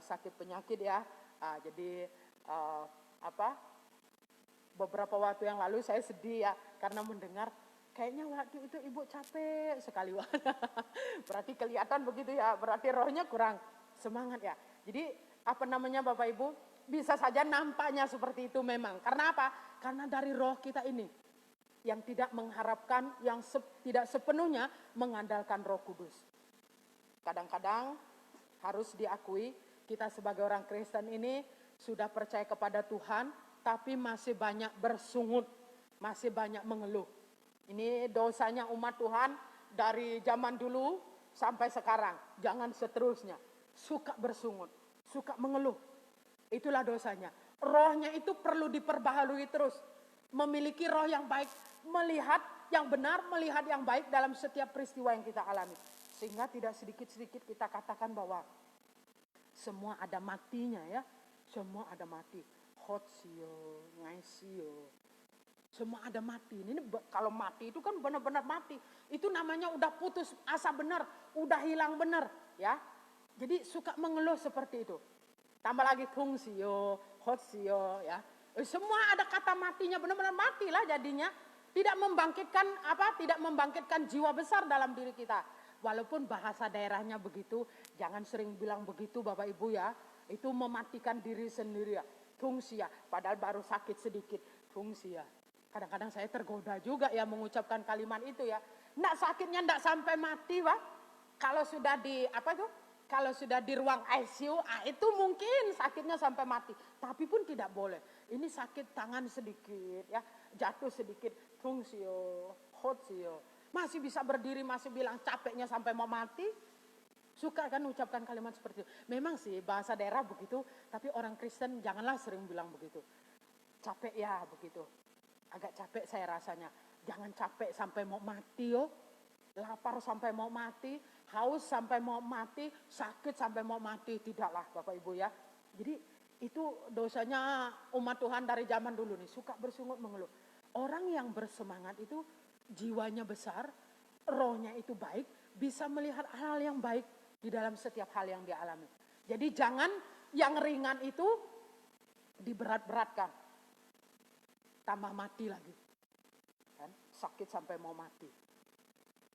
sakit penyakit ya. Jadi beberapa waktu yang lalu saya sedih ya karena mendengar kayaknya waktu itu ibu capek sekali. Berarti kelihatan begitu ya, berarti rohnya kurang semangat ya. Jadi Bapak Ibu, bisa saja nampaknya seperti itu memang. Karena apa? Karena dari roh kita ini yang tidak mengharapkan, yang tidak sepenuhnya mengandalkan Roh Kudus. Kadang-kadang harus diakui kita sebagai orang Kristen ini sudah percaya kepada Tuhan, tapi masih banyak bersungut, masih banyak mengeluh. Ini dosanya umat Tuhan dari zaman dulu sampai sekarang. Jangan seterusnya. Suka bersungut, suka mengeluh. Itulah dosanya. Rohnya itu perlu diperbaharui terus. Memiliki roh yang baik, melihat yang benar, melihat yang baik dalam setiap peristiwa yang kita alami. Sehingga tidak sedikit-sedikit kita katakan bahwa semua ada matinya ya. Semua ada mati. Hotsio, ngaisio. Semua ada mati. Ini kalau mati itu kan benar-benar mati. Itu namanya udah putus asa benar, udah hilang benar, ya. Jadi suka mengeluh seperti itu. Tambah lagi fungsio, hotsio, ya. Semua ada kata matinya, benar-benar matilah jadinya. Tidak membangkitkan jiwa besar dalam diri kita. Walaupun bahasa daerahnya begitu, jangan sering bilang begitu Bapak Ibu ya. Itu mematikan diri sendiri ya. Fungsia, padahal baru sakit sedikit. Fungsia. Kadang-kadang saya tergoda juga ya mengucapkan kalimat itu ya. Nggak sakitnya nggak sampai mati Pak. Kalau sudah kalau sudah di ruang ICU, itu mungkin sakitnya sampai mati. Tapi pun tidak boleh. Ini sakit tangan sedikit ya, jatuh sedikit, fungsio, hotsio. Masih bisa berdiri, masih bilang capeknya sampai mau mati. Suka kan ucapkan kalimat seperti itu. Memang sih bahasa daerah begitu, tapi orang Kristen janganlah sering bilang begitu. Capek ya begitu. Agak capek saya rasanya. Jangan capek sampai mau mati yo. Lapar sampai mau mati, haus sampai mau mati, sakit sampai mau mati. Tidaklah Bapak Ibu ya. Jadi itu dosanya umat Tuhan dari zaman dulu nih. Suka bersungut mengeluh. Orang yang bersemangat itu jiwanya besar, rohnya itu baik, bisa melihat hal yang baik di dalam setiap hal yang dia alami. Jadi jangan yang ringan itu diberat-beratkan. Tambah mati lagi. Kan? Sakit sampai mau mati.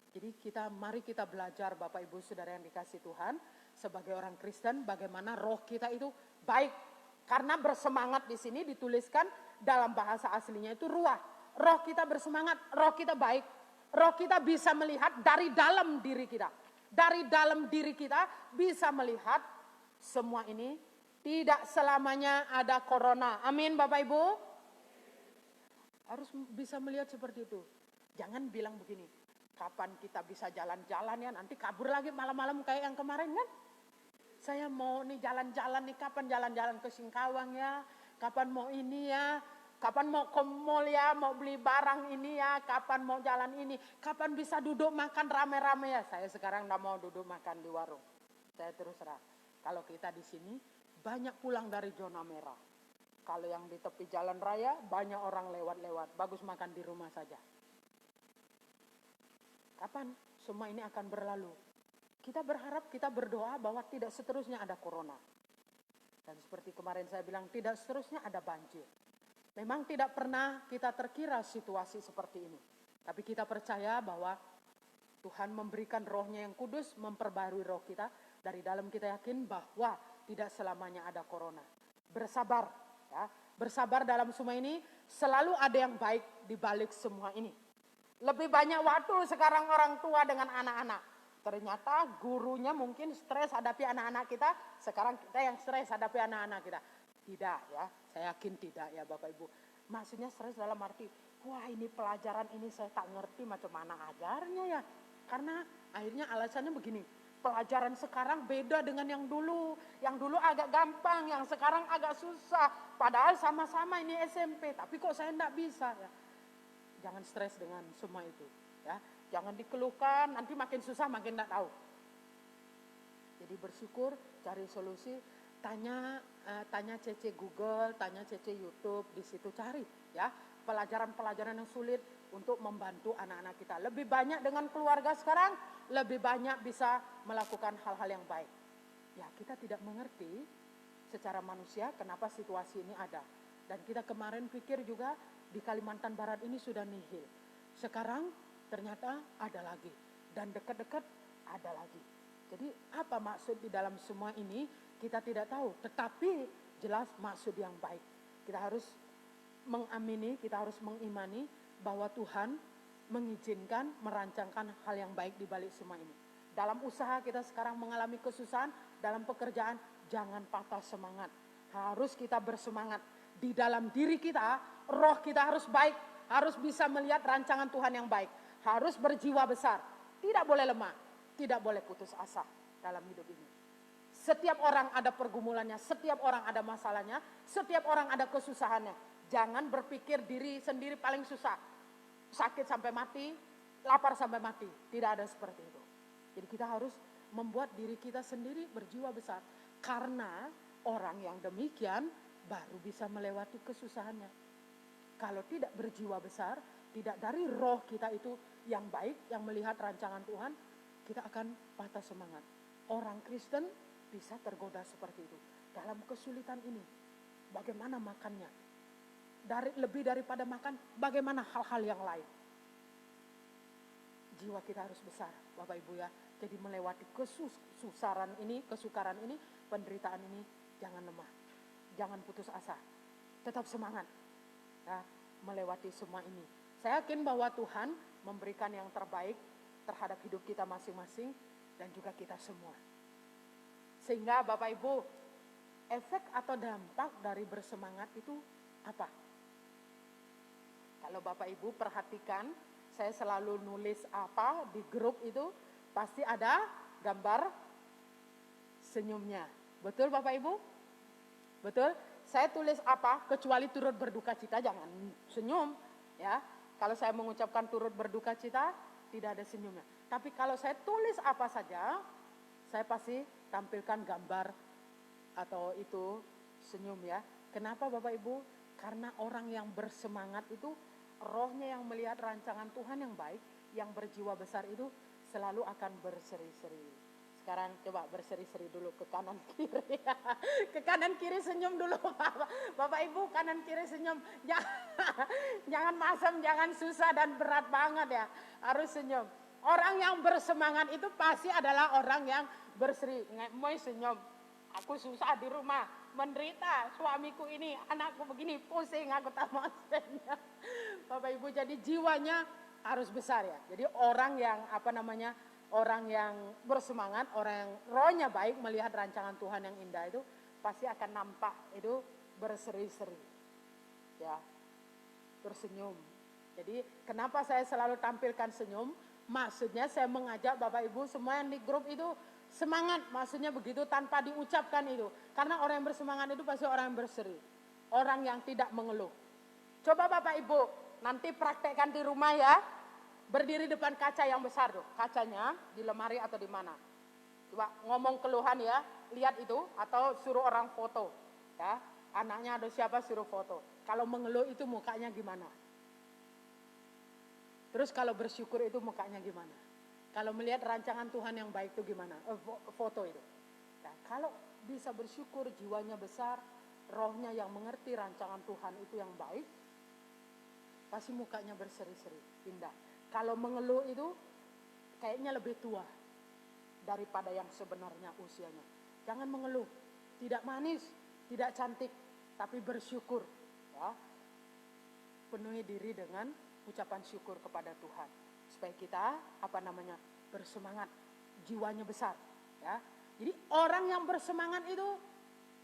Jadi mari kita belajar Bapak Ibu Saudara yang dikasih Tuhan. Sebagai orang Kristen bagaimana roh kita itu baik. Karena bersemangat di sini dituliskan dalam bahasa aslinya itu ruah. Roh kita bersemangat, roh kita baik. Roh kita bisa melihat dari dalam diri kita. Dari dalam diri kita bisa melihat semua ini. Tidak selamanya ada corona. Amin Bapak Ibu. Harus bisa melihat seperti itu. Jangan bilang begini. Kapan kita bisa jalan-jalan ya, nanti kabur lagi malam-malam kayak yang kemarin kan. Saya mau nih jalan-jalan nih, kapan jalan-jalan ke Singkawang ya. Kapan mau ini ya. Kapan mau ke mall ya, mau beli barang ini ya, kapan mau jalan ini, kapan bisa duduk makan rame-rame ya. Saya sekarang enggak mau duduk makan di warung. Saya terus terang. Kalau kita di sini banyak pulang dari zona merah. Kalau yang di tepi jalan raya, banyak orang lewat-lewat. Bagus makan di rumah saja. Kapan semua ini akan berlalu? Kita berharap, kita berdoa bahwa tidak seterusnya ada corona. Dan seperti kemarin saya bilang, tidak seterusnya ada banjir. Memang tidak pernah kita terkira situasi seperti ini. Tapi kita percaya bahwa Tuhan memberikan rohnya yang kudus, memperbarui roh kita. Dari dalam kita yakin bahwa tidak selamanya ada corona. Bersabar, ya. Bersabar dalam semua ini, selalu ada yang baik di balik semua ini. Lebih banyak waktu sekarang orang tua dengan anak-anak. Ternyata gurunya mungkin stres hadapi anak-anak kita, sekarang kita yang stres hadapi anak-anak kita. Tidak ya, saya yakin tidak ya Bapak Ibu. Maksudnya stres dalam arti, wah ini pelajaran ini saya tak ngerti macam mana ajarnya ya. Karena akhirnya alasannya begini, pelajaran sekarang beda dengan yang dulu. Yang dulu agak gampang, yang sekarang agak susah. Padahal sama-sama ini SMP, tapi kok saya enggak bisa ya. Jangan stres dengan semua itu ya. Jangan dikeluhkan, nanti makin susah makin enggak tahu. Jadi bersyukur, cari solusi, tanya CC Google, tanya CC YouTube, di situ cari ya. Pelajaran-pelajaran yang sulit untuk membantu anak-anak kita. Lebih banyak dengan keluarga sekarang, lebih banyak bisa melakukan hal-hal yang baik. Ya, kita tidak mengerti secara manusia kenapa situasi ini ada. Dan kita kemarin pikir juga di Kalimantan Barat ini sudah nihil. Sekarang ternyata ada lagi. Dan dekat-dekat ada lagi. Jadi apa maksud di dalam semua ini kita tidak tahu. Tetapi jelas maksud yang baik. Kita harus mengamini, kita harus mengimani bahwa Tuhan mengizinkan, merancangkan hal yang baik di balik semua ini. Dalam usaha kita sekarang mengalami kesusahan, dalam pekerjaan jangan patah semangat. Harus kita bersemangat. Di dalam diri kita, roh kita harus baik, harus bisa melihat rancangan Tuhan yang baik. Harus berjiwa besar, tidak boleh lemah, tidak boleh putus asa dalam hidup ini. Setiap orang ada pergumulannya, setiap orang ada masalahnya, setiap orang ada kesusahannya. Jangan berpikir diri sendiri paling susah. Sakit sampai mati, lapar sampai mati. Tidak ada seperti itu. Jadi kita harus membuat diri kita sendiri berjiwa besar. Karena orang yang demikian baru bisa melewati kesusahannya. Kalau tidak berjiwa besar, tidak dari roh kita itu yang baik, yang melihat rancangan Tuhan, kita akan patah semangat. Orang Kristen bisa tergoda seperti itu. Dalam kesulitan ini, bagaimana makannya? Lebih daripada makan, bagaimana hal-hal yang lain. Jiwa kita harus besar, Bapak Ibu ya. Jadi melewati kesukaran ini, penderitaan ini, jangan lemah. Jangan putus asa. Tetap semangat ya, melewati semua ini. Saya yakin bahwa Tuhan memberikan yang terbaik terhadap hidup kita masing-masing dan juga kita semua. Sehingga Bapak Ibu, efek atau dampak dari bersemangat itu apa? Kalau Bapak Ibu perhatikan, saya selalu nulis apa di grup itu, pasti ada gambar senyumnya. Betul Bapak Ibu? Betul? Saya tulis apa, kecuali turut berduka cita, jangan senyum. Ya, kalau saya mengucapkan turut berduka cita, tidak ada senyumnya. Tapi kalau saya tulis apa saja, saya pasti tampilkan gambar atau itu senyum ya. Kenapa Bapak Ibu? Karena orang yang bersemangat itu, rohnya yang melihat rancangan Tuhan yang baik, yang berjiwa besar itu selalu akan berseri-seri. Sekarang coba berseri-seri dulu ke kanan kiri. Ke kanan kiri senyum dulu Bapak Ibu, kanan kiri senyum. Jangan masam, jangan susah dan berat banget ya. Harus senyum. Orang yang bersemangat itu pasti adalah orang yang berseri. Mau senyum. Aku susah di rumah, menderita, suamiku ini, anakku begini, pusing, aku tak mau senyum. Bapak Ibu, jadi jiwanya harus besar ya. Jadi orang yang orang yang bersemangat, orang yang rohnya baik melihat rancangan Tuhan yang indah itu pasti akan nampak itu berseri-seri. Ya. Bersenyum. Jadi kenapa saya selalu tampilkan senyum? Maksudnya saya mengajak Bapak Ibu semua yang di grup itu semangat, maksudnya begitu tanpa diucapkan itu. Karena orang yang bersemangat itu pasti orang yang berseri. Orang yang tidak mengeluh. Coba Bapak Ibu, nanti praktekkan di rumah ya. Berdiri depan kaca yang besar tuh. Kacanya di lemari atau di mana. Coba ngomong keluhan ya, lihat itu. Atau suruh orang foto. Ya, Anaknya ada siapa suruh foto. Kalau mengeluh itu mukanya gimana? Terus kalau bersyukur itu mukanya gimana? Kalau melihat rancangan Tuhan yang baik itu gimana? Foto itu. Nah, kalau bisa bersyukur, jiwanya besar, rohnya yang mengerti rancangan Tuhan itu yang baik, pasti mukanya berseri-seri, indah. Kalau mengeluh itu kayaknya lebih tua daripada yang sebenarnya usianya. Jangan mengeluh, tidak manis, tidak cantik, tapi bersyukur. Ya. Penuhi diri dengan ucapan syukur kepada Tuhan. Supaya kita bersemangat, jiwanya besar. Ya. Jadi orang yang bersemangat itu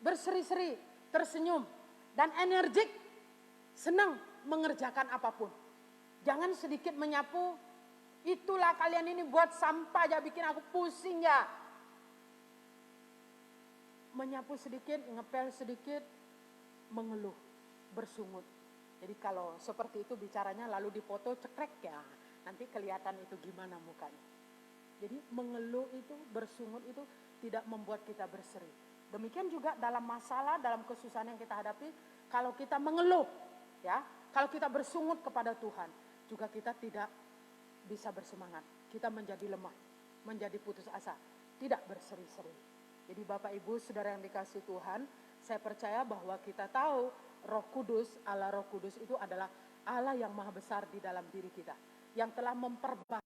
berseri-seri, tersenyum, dan energik, senang mengerjakan apapun. Jangan sedikit menyapu, itulah kalian ini buat sampah aja bikin aku pusing ya. Menyapu sedikit, ngepel sedikit, mengeluh, bersungut. Jadi kalau seperti itu bicaranya lalu dipoto cekrek ya, nanti kelihatan itu gimana mukanya. Jadi mengeluh itu, bersungut itu tidak membuat kita berseri. Demikian juga dalam masalah, dalam kesusahan yang kita hadapi, kalau kita mengeluh, ya, kalau kita bersungut kepada Tuhan, juga kita tidak bisa bersemangat. Kita menjadi lemah, menjadi putus asa, tidak berseri-seri. Jadi Bapak Ibu, saudara yang dikasihi Tuhan, saya percaya bahwa kita tahu Roh Kudus, Allah Roh Kudus itu adalah Allah yang maha besar di dalam diri kita, yang telah memperbaiki.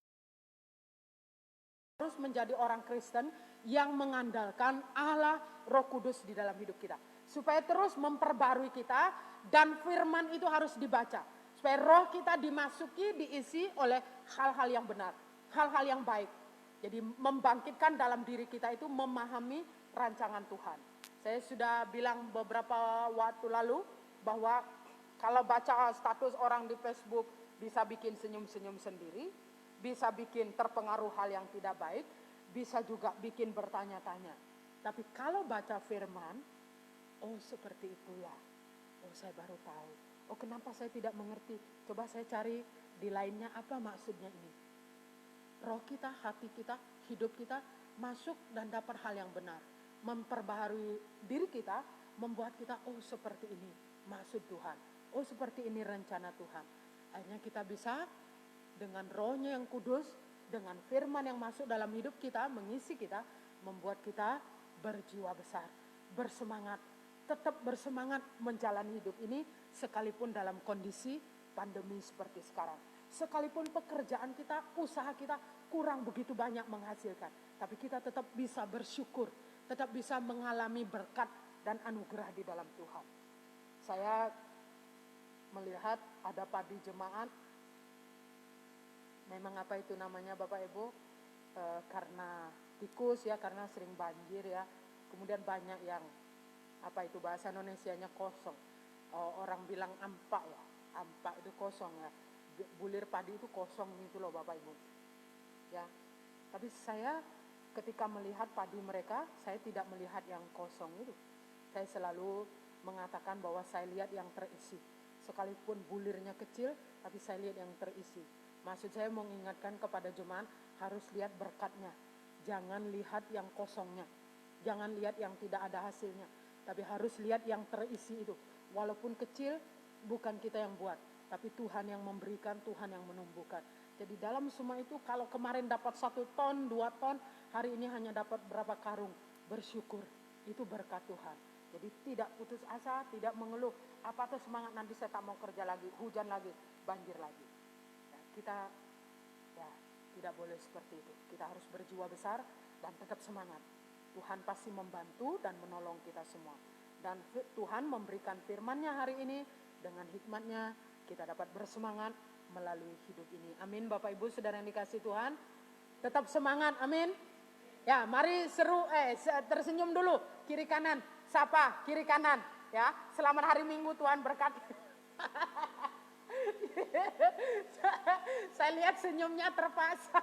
Harus menjadi orang Kristen yang mengandalkan Allah Roh Kudus di dalam hidup kita. Supaya terus memperbarui kita dan firman itu harus dibaca. Supaya roh kita dimasuki, diisi oleh hal-hal yang benar, hal-hal yang baik. Jadi membangkitkan dalam diri kita itu memahami rancangan Tuhan. Saya sudah bilang beberapa waktu lalu bahwa kalau baca status orang di Facebook bisa bikin senyum-senyum sendiri, bisa bikin terpengaruh hal yang tidak baik, bisa juga bikin bertanya-tanya. Tapi kalau baca firman, oh seperti itu ya, oh saya baru tahu. Oh kenapa saya tidak mengerti, coba saya cari di lainnya apa maksudnya ini. Roh kita, hati kita, hidup kita masuk dan dapat hal yang benar. Memperbaharui diri kita, membuat kita oh seperti ini maksud Tuhan. Oh seperti ini rencana Tuhan. Akhirnya kita bisa dengan rohnya yang kudus, dengan firman yang masuk dalam hidup kita, mengisi kita, membuat kita berjiwa besar, bersemangat, tetap bersemangat menjalani hidup ini sekalipun dalam kondisi pandemi seperti sekarang. Sekalipun pekerjaan kita, usaha kita kurang begitu banyak menghasilkan, tapi kita tetap bisa bersyukur, tetap bisa mengalami berkat dan anugerah di dalam Tuhan. Saya melihat ada padi jemaat, memang apa itu namanya Bapak Ibu, karena tikus ya, karena sering banjir ya, kemudian banyak yang apa itu bahasa Indonesianya kosong, orang bilang ampak ya, ampak itu kosong ya, bulir padi itu kosong gitu loh Bapak Ibu ya. Tapi saya ketika melihat padi mereka, saya tidak melihat yang kosong itu, saya selalu mengatakan bahwa saya lihat yang terisi, sekalipun bulirnya kecil tapi saya lihat yang terisi. Maksud saya mengingatkan kepada jemaat harus lihat berkatnya, jangan lihat yang kosongnya, jangan lihat yang tidak ada hasilnya, tapi harus lihat yang terisi itu. Walaupun kecil, bukan kita yang buat, tapi Tuhan yang memberikan, Tuhan yang menumbuhkan. Jadi dalam semua itu, kalau kemarin dapat 1 ton, 2 ton, hari ini hanya dapat berapa karung, bersyukur, itu berkat Tuhan. Jadi tidak putus asa, tidak mengeluh, apa tuh semangat nanti saya tak mau kerja lagi, hujan lagi, banjir lagi. Ya, kita ya tidak boleh seperti itu. Kita harus berjiwa besar dan tetap semangat. Tuhan pasti membantu dan menolong kita semua. Dan Tuhan memberikan firman-Nya hari ini, dengan hikmat-Nya kita dapat bersemangat melalui hidup ini. Amin Bapak Ibu saudara yang dikasihi Tuhan. Tetap semangat, amin. Ya mari tersenyum dulu, kiri kanan. Sapa, kiri kanan. Ya, selamat hari Minggu, Tuhan berkati. Saya lihat senyumnya terpaksa.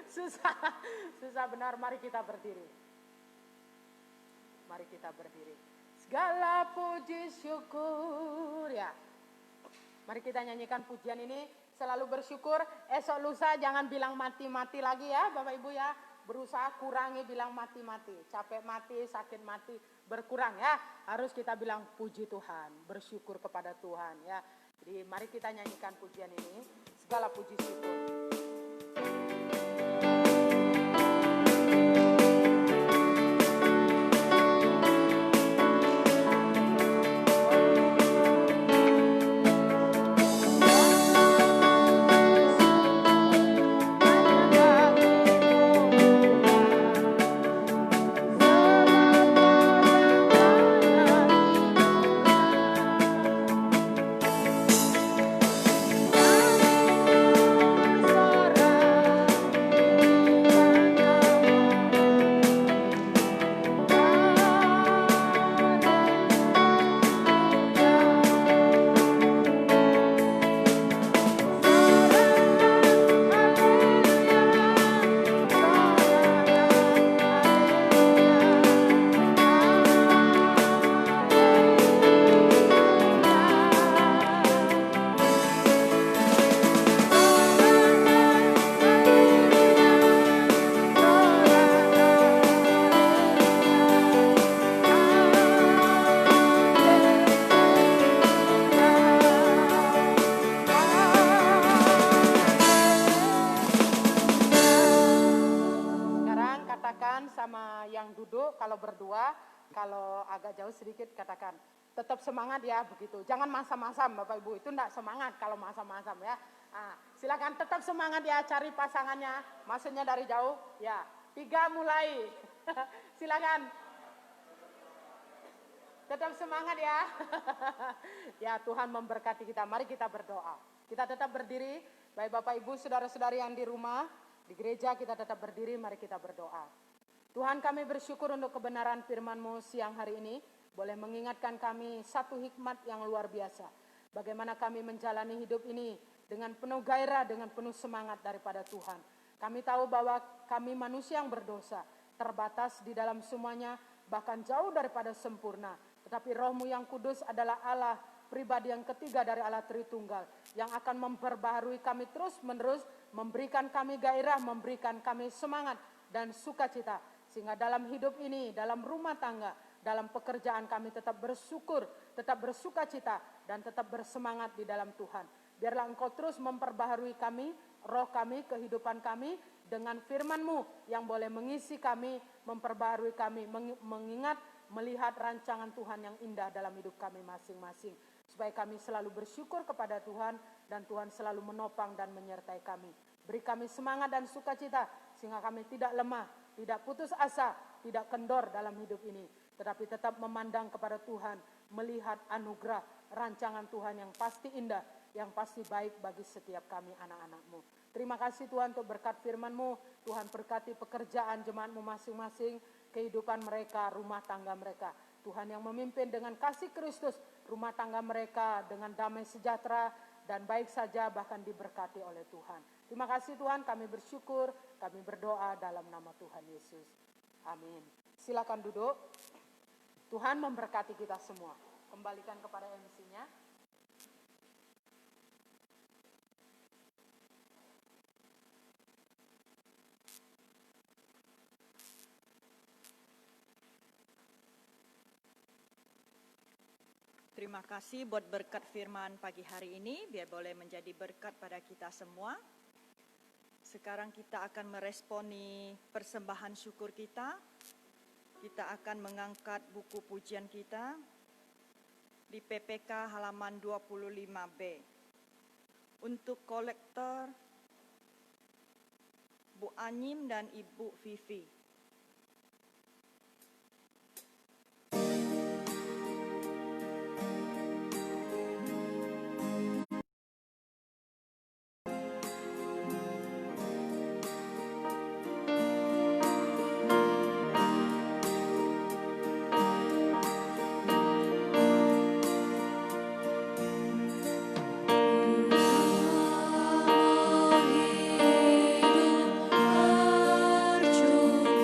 Susah benar. Mari kita berdiri. Mari kita berdiri. Segala puji syukur ya. Mari kita nyanyikan pujian ini. Selalu bersyukur. Esok lusa jangan bilang mati-mati lagi ya Bapak Ibu ya. Berusaha kurangi bilang mati-mati. Capek mati, sakit mati. berkurang ya. Harus kita bilang puji Tuhan, bersyukur kepada Tuhan ya. Jadi mari kita nyanyikan pujian ini, segala puji syukur. Kalau berdua, kalau agak jauh sedikit katakan tetap semangat ya begitu. Jangan masam-masam Bapak Ibu, itu enggak semangat kalau masam-masam ya. Nah, silakan tetap semangat ya, cari pasangannya. Maksudnya dari jauh ya. 3 mulai. Silakan. Tetap semangat ya. Ya, Tuhan memberkati kita. Mari kita berdoa. Kita tetap berdiri. Baik Bapak Ibu, saudara-saudari yang di rumah, di gereja kita tetap berdiri, mari kita berdoa. Tuhan, kami bersyukur untuk kebenaran firman-Mu siang hari ini, boleh mengingatkan kami satu hikmat yang luar biasa. Bagaimana kami menjalani hidup ini dengan penuh gairah, dengan penuh semangat daripada Tuhan. Kami tahu bahwa kami manusia yang berdosa, terbatas di dalam semuanya, bahkan jauh daripada sempurna. Tetapi Roh-Mu yang kudus adalah Allah, pribadi yang ketiga dari Allah Tritunggal, yang akan memperbaharui kami terus-menerus, memberikan kami gairah, memberikan kami semangat dan sukacita. Sehingga dalam hidup ini, dalam rumah tangga, dalam pekerjaan kami tetap bersyukur, tetap bersukacita, dan tetap bersemangat di dalam Tuhan. Biarlah Engkau terus memperbaharui kami, roh kami, kehidupan kami, dengan firman-Mu yang boleh mengisi kami, memperbaharui kami, mengingat, melihat rancangan Tuhan yang indah dalam hidup kami masing-masing. Supaya kami selalu bersyukur kepada Tuhan, dan Tuhan selalu menopang dan menyertai kami. Beri kami semangat dan sukacita, sehingga kami tidak lemah, tidak putus asa, tidak kendor dalam hidup ini. Tetapi tetap memandang kepada Tuhan, melihat anugerah, rancangan Tuhan yang pasti indah, yang pasti baik bagi setiap kami anak-anak-Mu. Terima kasih Tuhan untuk berkat firman-Mu. Tuhan berkati pekerjaan jemaat-Mu masing-masing, kehidupan mereka, rumah tangga mereka. Tuhan yang memimpin dengan kasih Kristus, rumah tangga mereka dengan damai sejahtera, dan baik saja bahkan diberkati oleh Tuhan. Terima kasih Tuhan, kami bersyukur, kami berdoa dalam nama Tuhan Yesus. Amin. Silakan duduk. Tuhan memberkati kita semua. Kembalikan kepada MC-nya. Terima kasih buat berkat firman pagi hari ini, biar boleh menjadi berkat pada kita semua. Sekarang kita akan meresponi persembahan syukur kita. Kita akan mengangkat buku pujian kita di PPK halaman 25B. Untuk kolektor Bu Anyim dan Ibu Vivi. Hidup berjuang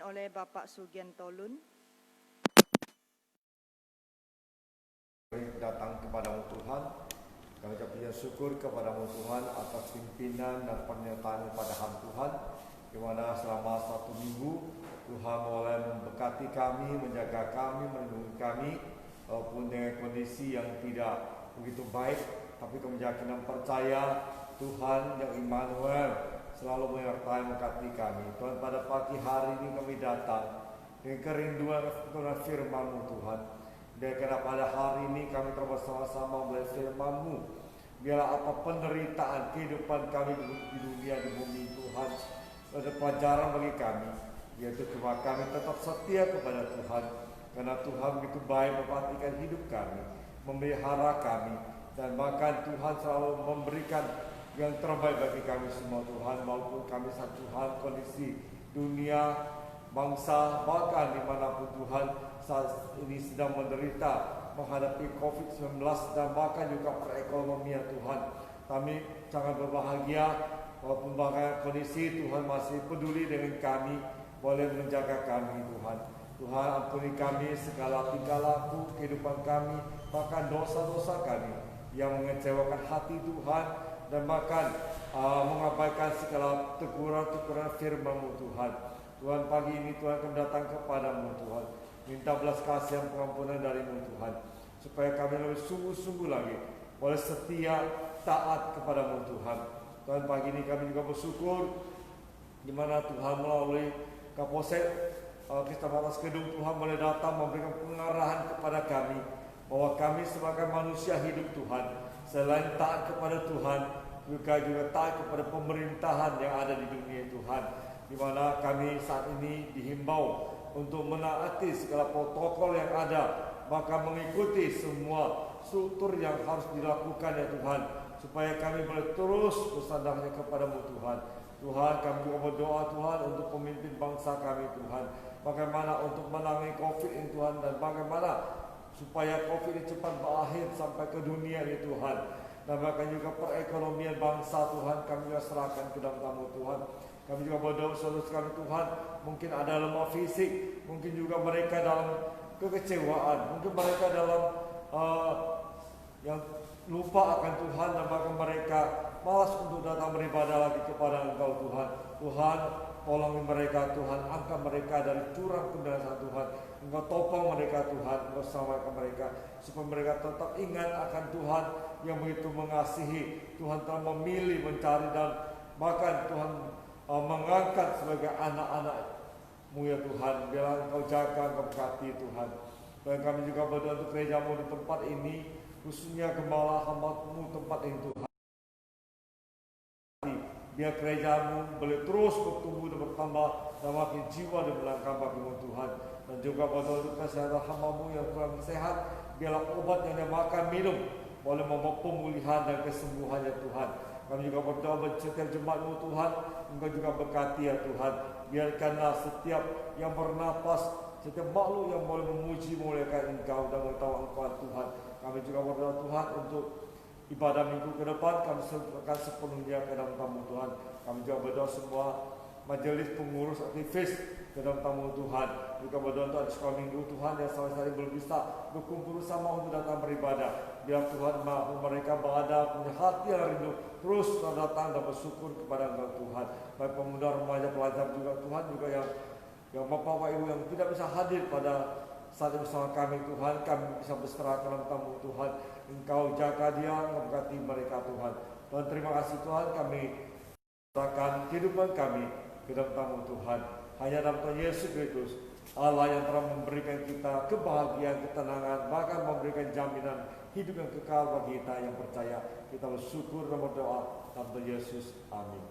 oleh Bapak Sugianto Lun. Datang kepadamu Tuhan, kami ucap syukur kepadamu Tuhan atas pimpinan dan penyertaan pada hari Tuhan, di mana selama 1 minggu Tuhan mulai memberkati kami, menjaga kami, melindungi kami, walaupun dengan kondisi yang tidak begitu baik, tapi keyakinan percaya Tuhan yang Immanuel selalu menyertai memberkati kami. Tuhan, pada pagi hari ini kami datang dengan kerinduan kebenaran firman-Mu Tuhan. Dan karena pada hari ini kami bersama-sama melihat firman-Mu, biarlah apa penderitaan kehidupan kami di dunia, di bumi Tuhan, ada pelajaran bagi kami, yaitu cuma kami tetap setia kepada Tuhan, karena Tuhan begitu baik memperhatikan hidup kami, memelihara kami, dan bahkan Tuhan selalu memberikan yang terbaik bagi kami semua Tuhan, maupun kami saat Tuhan kondisi dunia, bangsa, bahkan dimanapun Tuhan saat ini sedang menderita menghadapi COVID-19 dan bahkan juga perekonomian Tuhan. Kami sangat berbahagia walaupun bahkan kondisi Tuhan masih peduli dengan kami, boleh menjaga kami Tuhan. Tuhan, ampuni kami segala tingkah laku kehidupan kami, bahkan dosa-dosa kami yang mengecewakan hati Tuhan, dan bahkan mengabaikan segala teguran-teguran firman-Mu Tuhan. Tuhan, pagi ini Tuhan kami datang kepadamu Tuhan, minta belas kasih dan pengampunan dari-Mu Tuhan, supaya kami lebih sungguh-sungguh lagi boleh setia taat kepadamu Tuhan. Tuhan, pagi ini kami juga bersyukur di mana Tuhan melalui Kapolsek Kecamatan Kedung, Tuhan boleh datang memberikan pengarahan kepada kami bahwa kami sebagai manusia hidup Tuhan, selain taat kepada Tuhan, juga taat kepada pemerintahan yang ada di dunia Tuhan, di mana kami saat ini dihimbau untuk menaati segala protokol yang ada, maka mengikuti semua struktur yang harus dilakukan ya Tuhan, supaya kami boleh terus bersandarnya kepadamu Tuhan. Tuhan, kami juga berdoa Tuhan untuk pemimpin bangsa kami Tuhan, bagaimana untuk menangani COVID ini Tuhan, dan bagaimana supaya COVID ini cepat berakhir sampai ke dunia ini Tuhan, dan bahkan juga perekonomian bangsa Tuhan kami juga serahkan ke dalam tangan Tuhan. Kami juga berdoa saudara kami Tuhan, mungkin ada lemah fisik, mungkin juga mereka dalam kekecewaan, mungkin mereka dalam yang lupa akan Tuhan, dan bahkan mereka malas untuk datang beribadah lagi kepada Engkau Tuhan. Tuhan, tolongi mereka Tuhan, angkat mereka dari jurang kebinasaan Tuhan. Engkau topang mereka Tuhan, Engkau selamatkan mereka, supaya mereka tetap ingat akan Tuhan yang begitu mengasihi. Tuhan telah memilih, mencari, dan bahkan Tuhan mengangkat sebagai anak-anak-Mu ya Tuhan. Biarlah Engkau jaga, Engkau berkati Tuhan. Dan kami juga berdoa untuk gereja-Mu di tempat ini, khususnya gembala hamba-Mu tempat ini Tuhan. Biar gereja-Mu boleh terus bertumbuh dan bertambah, dan makin jiwa dan melangkah bagi-Mu Tuhan. Dan juga berdoa untuk kesehatan hamba-Mu yang kurang sehat, biarlah obat yang dia makan minum boleh membawa pemulihan dan kesembuhan ya Tuhan. Kami juga berdoa bagi setiap jemaat-Mu Tuhan, Engkau juga berkati ya Tuhan. Biarkanlah setiap yang bernapas, setiap makhluk yang boleh memuji memuliakan Engkau dan mengetahui Engkau Tuhan. Kami juga berdoa Tuhan untuk ibadah minggu ke depan, kami serahkan sepenuhnya ke dalam tamu Tuhan. Kami juga berdoa semua majelis pengurus aktivis ke dalam tamu Tuhan. Juga berdoa untuk sekolah minggu Tuhan yang sama-sama belum bisa berkumpul bersama untuk datang beribadah. Biar Tuhan mampu mereka berada punya hati yang rindu terus datang dan bersyukur kepada Engkau Tuhan. Baik pemuda, remaja, pelajar juga Tuhan, juga yang Bapak Ibu yang tidak bisa hadir pada saat bersama kami Tuhan, kami bisa berserah ke dalam tamu Tuhan. Engkau jaga dia, memberkati mereka Tuhan. Tuhan, terima kasih Tuhan, kami serahkan kehidupan kami ke dalam tamu Tuhan. Hanya dalam Tuhan Yesus Kristus, Allah yang telah memberikan kita kebahagiaan, ketenangan, bahkan memberikan jaminan hidup yang kekal bagi kita yang percaya. Kita bersyukur dan berdoa dalam Tuhan Yesus. Amin.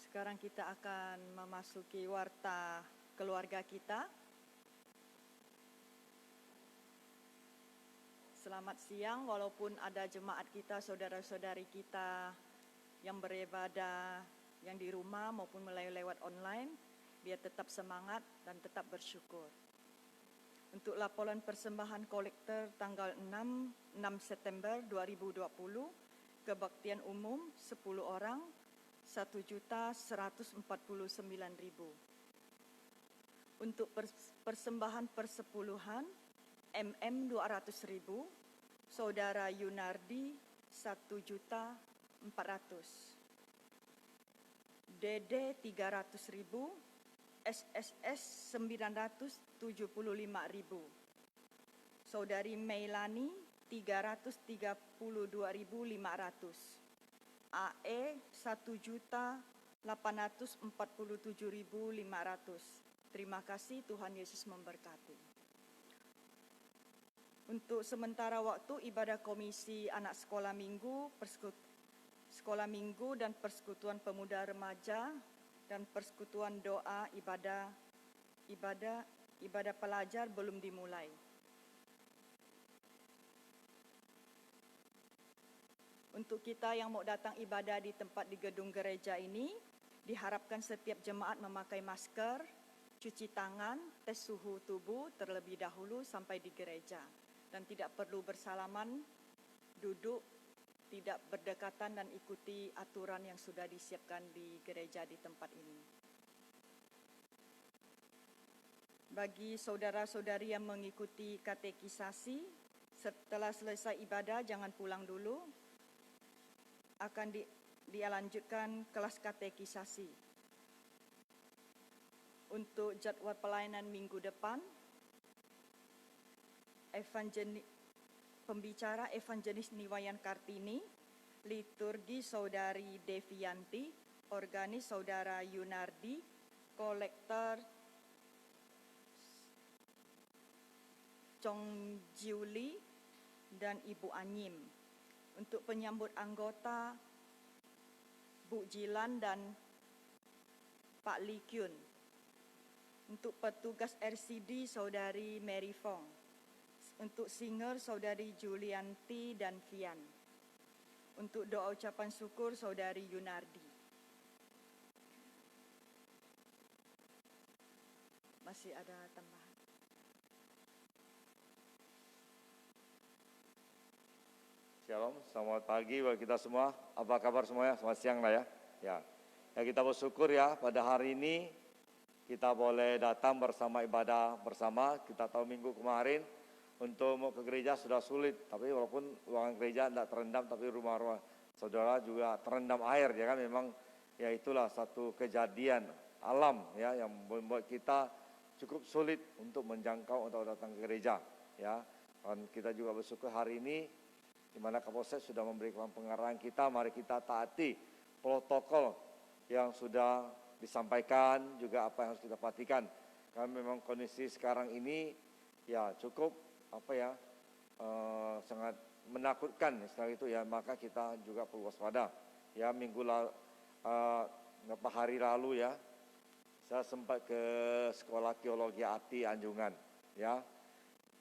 Sekarang kita akan memasuki warta keluarga kita. Selamat siang, walaupun ada jemaat kita, saudara-saudari kita yang beribadah yang di rumah maupun melalui lewat online, biar tetap semangat dan tetap bersyukur. Untuk laporan persembahan kolektor tanggal 6 September 2020, kebaktian umum 10 orang, 1.149.000. Untuk persembahan persepuluhan, MM 200.000, Saudara Yunardi 1.400.000. DD 300.000, SSS 975.000. Saudari Meilani 332.500. AE 1.847.500. Terima kasih, Tuhan Yesus memberkati. Untuk sementara waktu ibadah komisi anak sekolah minggu dan persekutuan pemuda remaja dan persekutuan doa ibadah pelajar belum dimulai. Untuk kita yang mau datang ibadah di tempat di gedung gereja ini, diharapkan setiap jemaat memakai masker, cuci tangan, tes suhu tubuh terlebih dahulu sampai di gereja, dan tidak perlu bersalaman, duduk, tidak berdekatan, dan ikuti aturan yang sudah disiapkan di gereja di tempat ini. Bagi saudara-saudari yang mengikuti katekisasi, setelah selesai ibadah jangan pulang dulu, akan dilanjutkan kelas katekisasi. Untuk jadwal pelayanan minggu depan, pembicara Evangelis Niwayan Kartini, liturgi Saudari Devianti, organis Saudara Yunardi, kolektor Chong Jiuli dan Ibu Anyim. Untuk penyambut anggota, Bu Jilan dan Pak Li Kyun. Untuk petugas RCD, Saudari Mary Fong. Untuk singer, Saudari Julianti dan Fian. Untuk doa ucapan syukur, Saudari Yunardi. Masih ada tambahan? Shalom, selamat pagi buat kita semua. Apa kabar semuanya? Selamat siang lah ya. Ya, kita bersyukur ya pada hari ini kita boleh datang bersama ibadah bersama. Kita tahu minggu kemarin untuk mau ke gereja sudah sulit, tapi walaupun ruangan gereja tidak terendam, tapi rumah-rumah saudara juga terendam air ya kan. Memang ya itulah satu kejadian alam ya yang membuat kita cukup sulit untuk menjangkau untuk datang ke gereja ya. Dan kita juga bersyukur hari ini di mana Kapolsek sudah memberikan pengarahan kita, mari kita taati protokol yang sudah disampaikan, juga apa yang harus kita perhatikan. Karena memang kondisi sekarang ini ya cukup sangat menakutkan setelah itu ya, maka kita juga perlu waspada. Ya beberapa hari lalu ya, saya sempat ke sekolah teologi ATI Anjungan ya.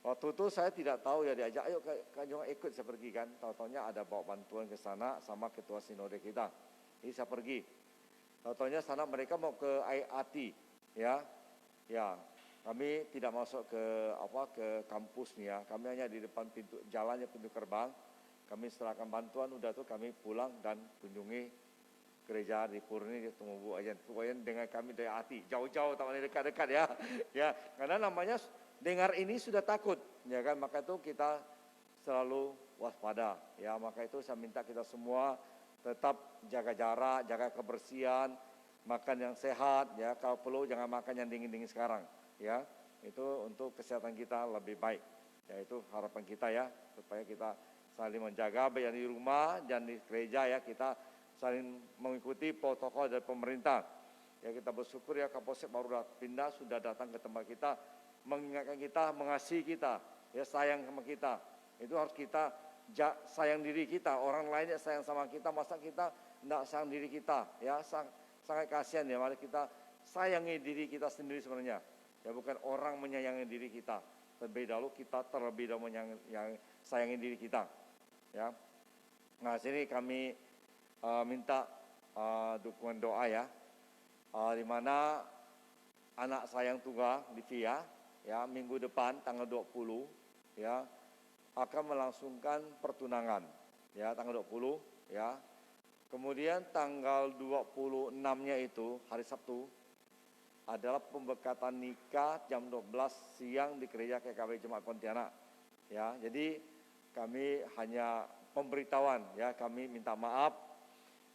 Waktu itu saya tidak tahu ya, diajak, ayo ke Anjungan ikut, saya pergi kan. Tahu-taunya ada bawa bantuan ke sana sama ketua sinode kita. Jadi saya pergi. Tahu-taunya sana mereka mau ke IAT ya. Ya, kami tidak masuk ke kampus nih ya. Kami hanya di depan pintu jalannya, pintu gerbang. Kami serahkan bantuan, udah tuh kami pulang dan kunjungi gereja di Purni, ketemu Bu Ayan. Bu Ayan dengan kami dari IAT, jauh-jauh, tak dekat-dekat ya. Ya, karena namanya dengar ini sudah takut, ya kan, maka itu kita selalu waspada, ya, maka itu saya minta kita semua tetap jaga jarak, jaga kebersihan, makan yang sehat, ya, kalau perlu jangan makan yang dingin-dingin sekarang, ya, itu untuk kesehatan kita lebih baik, ya, itu harapan kita ya, supaya kita saling menjaga, baik di rumah dan di gereja ya, kita saling mengikuti protokol dari pemerintah, ya, kita bersyukur ya Kapolsek baru pindah, sudah datang ke tempat kita, mengingatkan kita, mengasihi kita, ya, sayang sama kita. Itu harus kita sayang diri kita. Orang lain yang sayang sama kita, masa kita tidak sayang diri kita, ya, sangat kasihan ya. Mari kita sayangi diri kita sendiri sebenarnya, ya, bukan orang menyayangi diri kita. Terlebih dahulu kita sayangi diri kita, ya. Nah, sini kami minta dukungan doa ya, di mana anak sayang tunggal Livia ya minggu depan tanggal 20 ya akan melangsungkan pertunangan ya tanggal 20 ya. Kemudian tanggal 26-nya itu hari Sabtu adalah pembekatan nikah jam 12 siang di gereja KKB Jemaat Pontianak ya. Jadi kami hanya pemberitahuan ya, kami minta maaf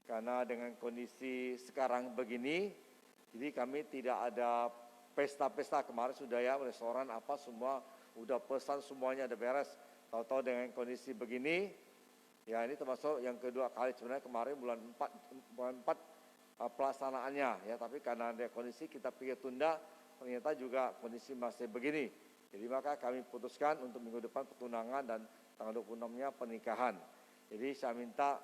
karena dengan kondisi sekarang begini, jadi kami tidak ada pesta-pesta. Kemarin sudah ya, restoran apa semua udah pesan, semuanya ada beres. Tahu-tahu dengan kondisi begini, ya ini termasuk yang kedua kali sebenarnya, kemarin bulan 4 pelaksanaannya ya, tapi karena ada kondisi kita pikir tunda, ternyata juga kondisi masih begini. Jadi maka kami putuskan untuk minggu depan pertunangan dan tanggal 26-nya pernikahan. Jadi saya minta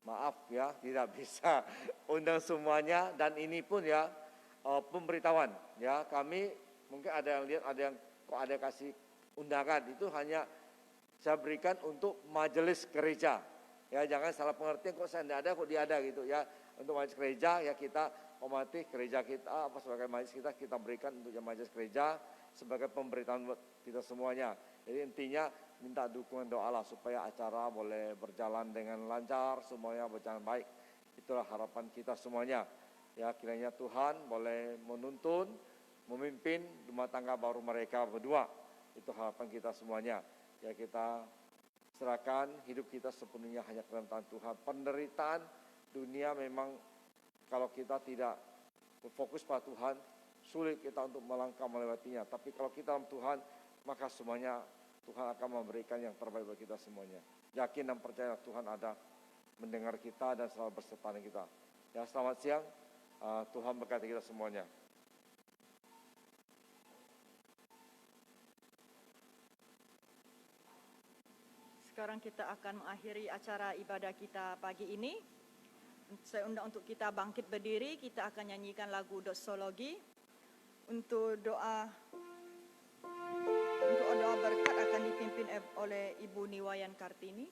maaf ya, tidak bisa undang semuanya, dan ini pun ya pemberitahuan ya, kami mungkin ada yang lihat, ada yang kok ada kasih undangan, itu hanya saya berikan untuk majelis gereja ya, jangan salah pengertian kok saya tidak ada kok dia ada gitu ya. Untuk majelis gereja ya, kita hormati gereja kita, apa sebagai majelis kita berikan untuk yang majelis gereja sebagai pemberitaan buat kita semuanya. Jadi intinya minta dukungan doa lah supaya acara boleh berjalan dengan lancar, semuanya berjalan baik. Itulah harapan kita semuanya. Ya kiranya Tuhan boleh menuntun, memimpin rumah tangga baru mereka berdua. Itu harapan kita semuanya. Ya kita serahkan hidup kita sepenuhnya hanya ke dalam tangan Tuhan. Penderitaan dunia memang kalau kita tidak berfokus pada Tuhan, sulit kita untuk melangkah melewatinya. Tapi kalau kita dalam Tuhan, maka semuanya Tuhan akan memberikan yang terbaik bagi kita semuanya. Yakin dan percaya Tuhan ada mendengar kita dan selalu berserta dengan kita. Ya, selamat siang. Tuhan berkati kita semuanya. Sekarang kita akan mengakhiri acara ibadah kita pagi ini. Saya undang untuk kita bangkit berdiri, kita akan nyanyikan lagu doksologi. Untuk doa berkat akan dipimpin oleh Ibu Niwayan Kartini.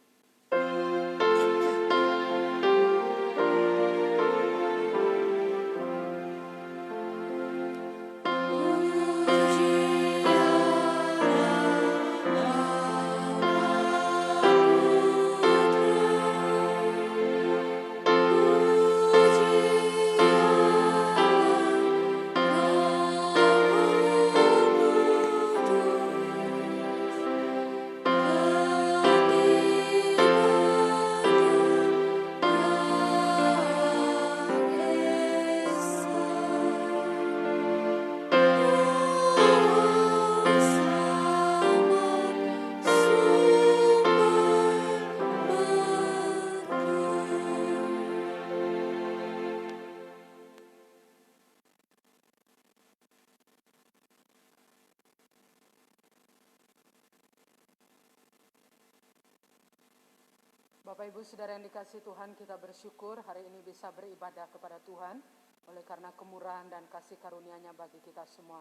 Bapak Ibu Saudara yang dikasihi Tuhan, kita bersyukur hari ini bisa beribadah kepada Tuhan oleh karena kemurahan dan kasih karunia-Nya bagi kita semua,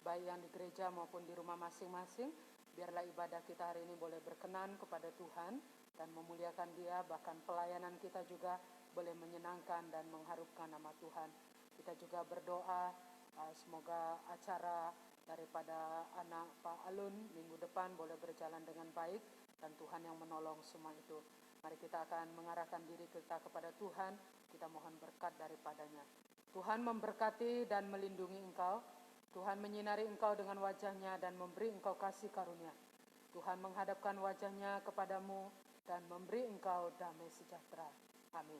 baik yang di gereja maupun di rumah masing-masing. Biarlah ibadah kita hari ini boleh berkenan kepada Tuhan dan memuliakan Dia, bahkan pelayanan kita juga boleh menyenangkan dan mengharumkan nama Tuhan. Kita juga berdoa semoga acara daripada anak Pak Alun minggu depan boleh berjalan dengan baik dan Tuhan yang menolong semua itu. Mari kita akan mengarahkan diri kita kepada Tuhan, kita mohon berkat daripadanya. Tuhan memberkati dan melindungi engkau, Tuhan menyinari engkau dengan wajah-Nya dan memberi engkau kasih karunia. Tuhan menghadapkan wajah-Nya kepadamu dan memberi engkau damai sejahtera. Amin.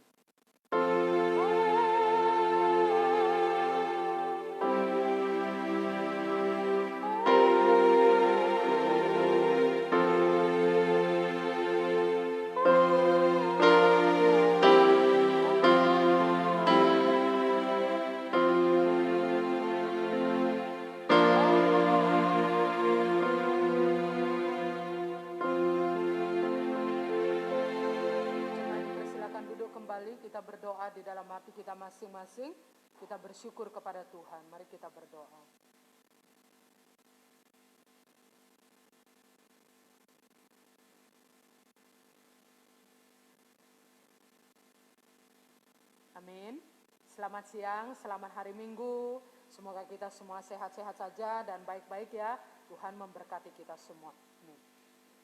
Kita berdoa di dalam hati kita masing-masing, kita bersyukur kepada Tuhan. Mari kita berdoa. Amin. Selamat siang, selamat hari Minggu. Semoga kita semua sehat-sehat saja dan baik-baik ya. Tuhan memberkati kita semua.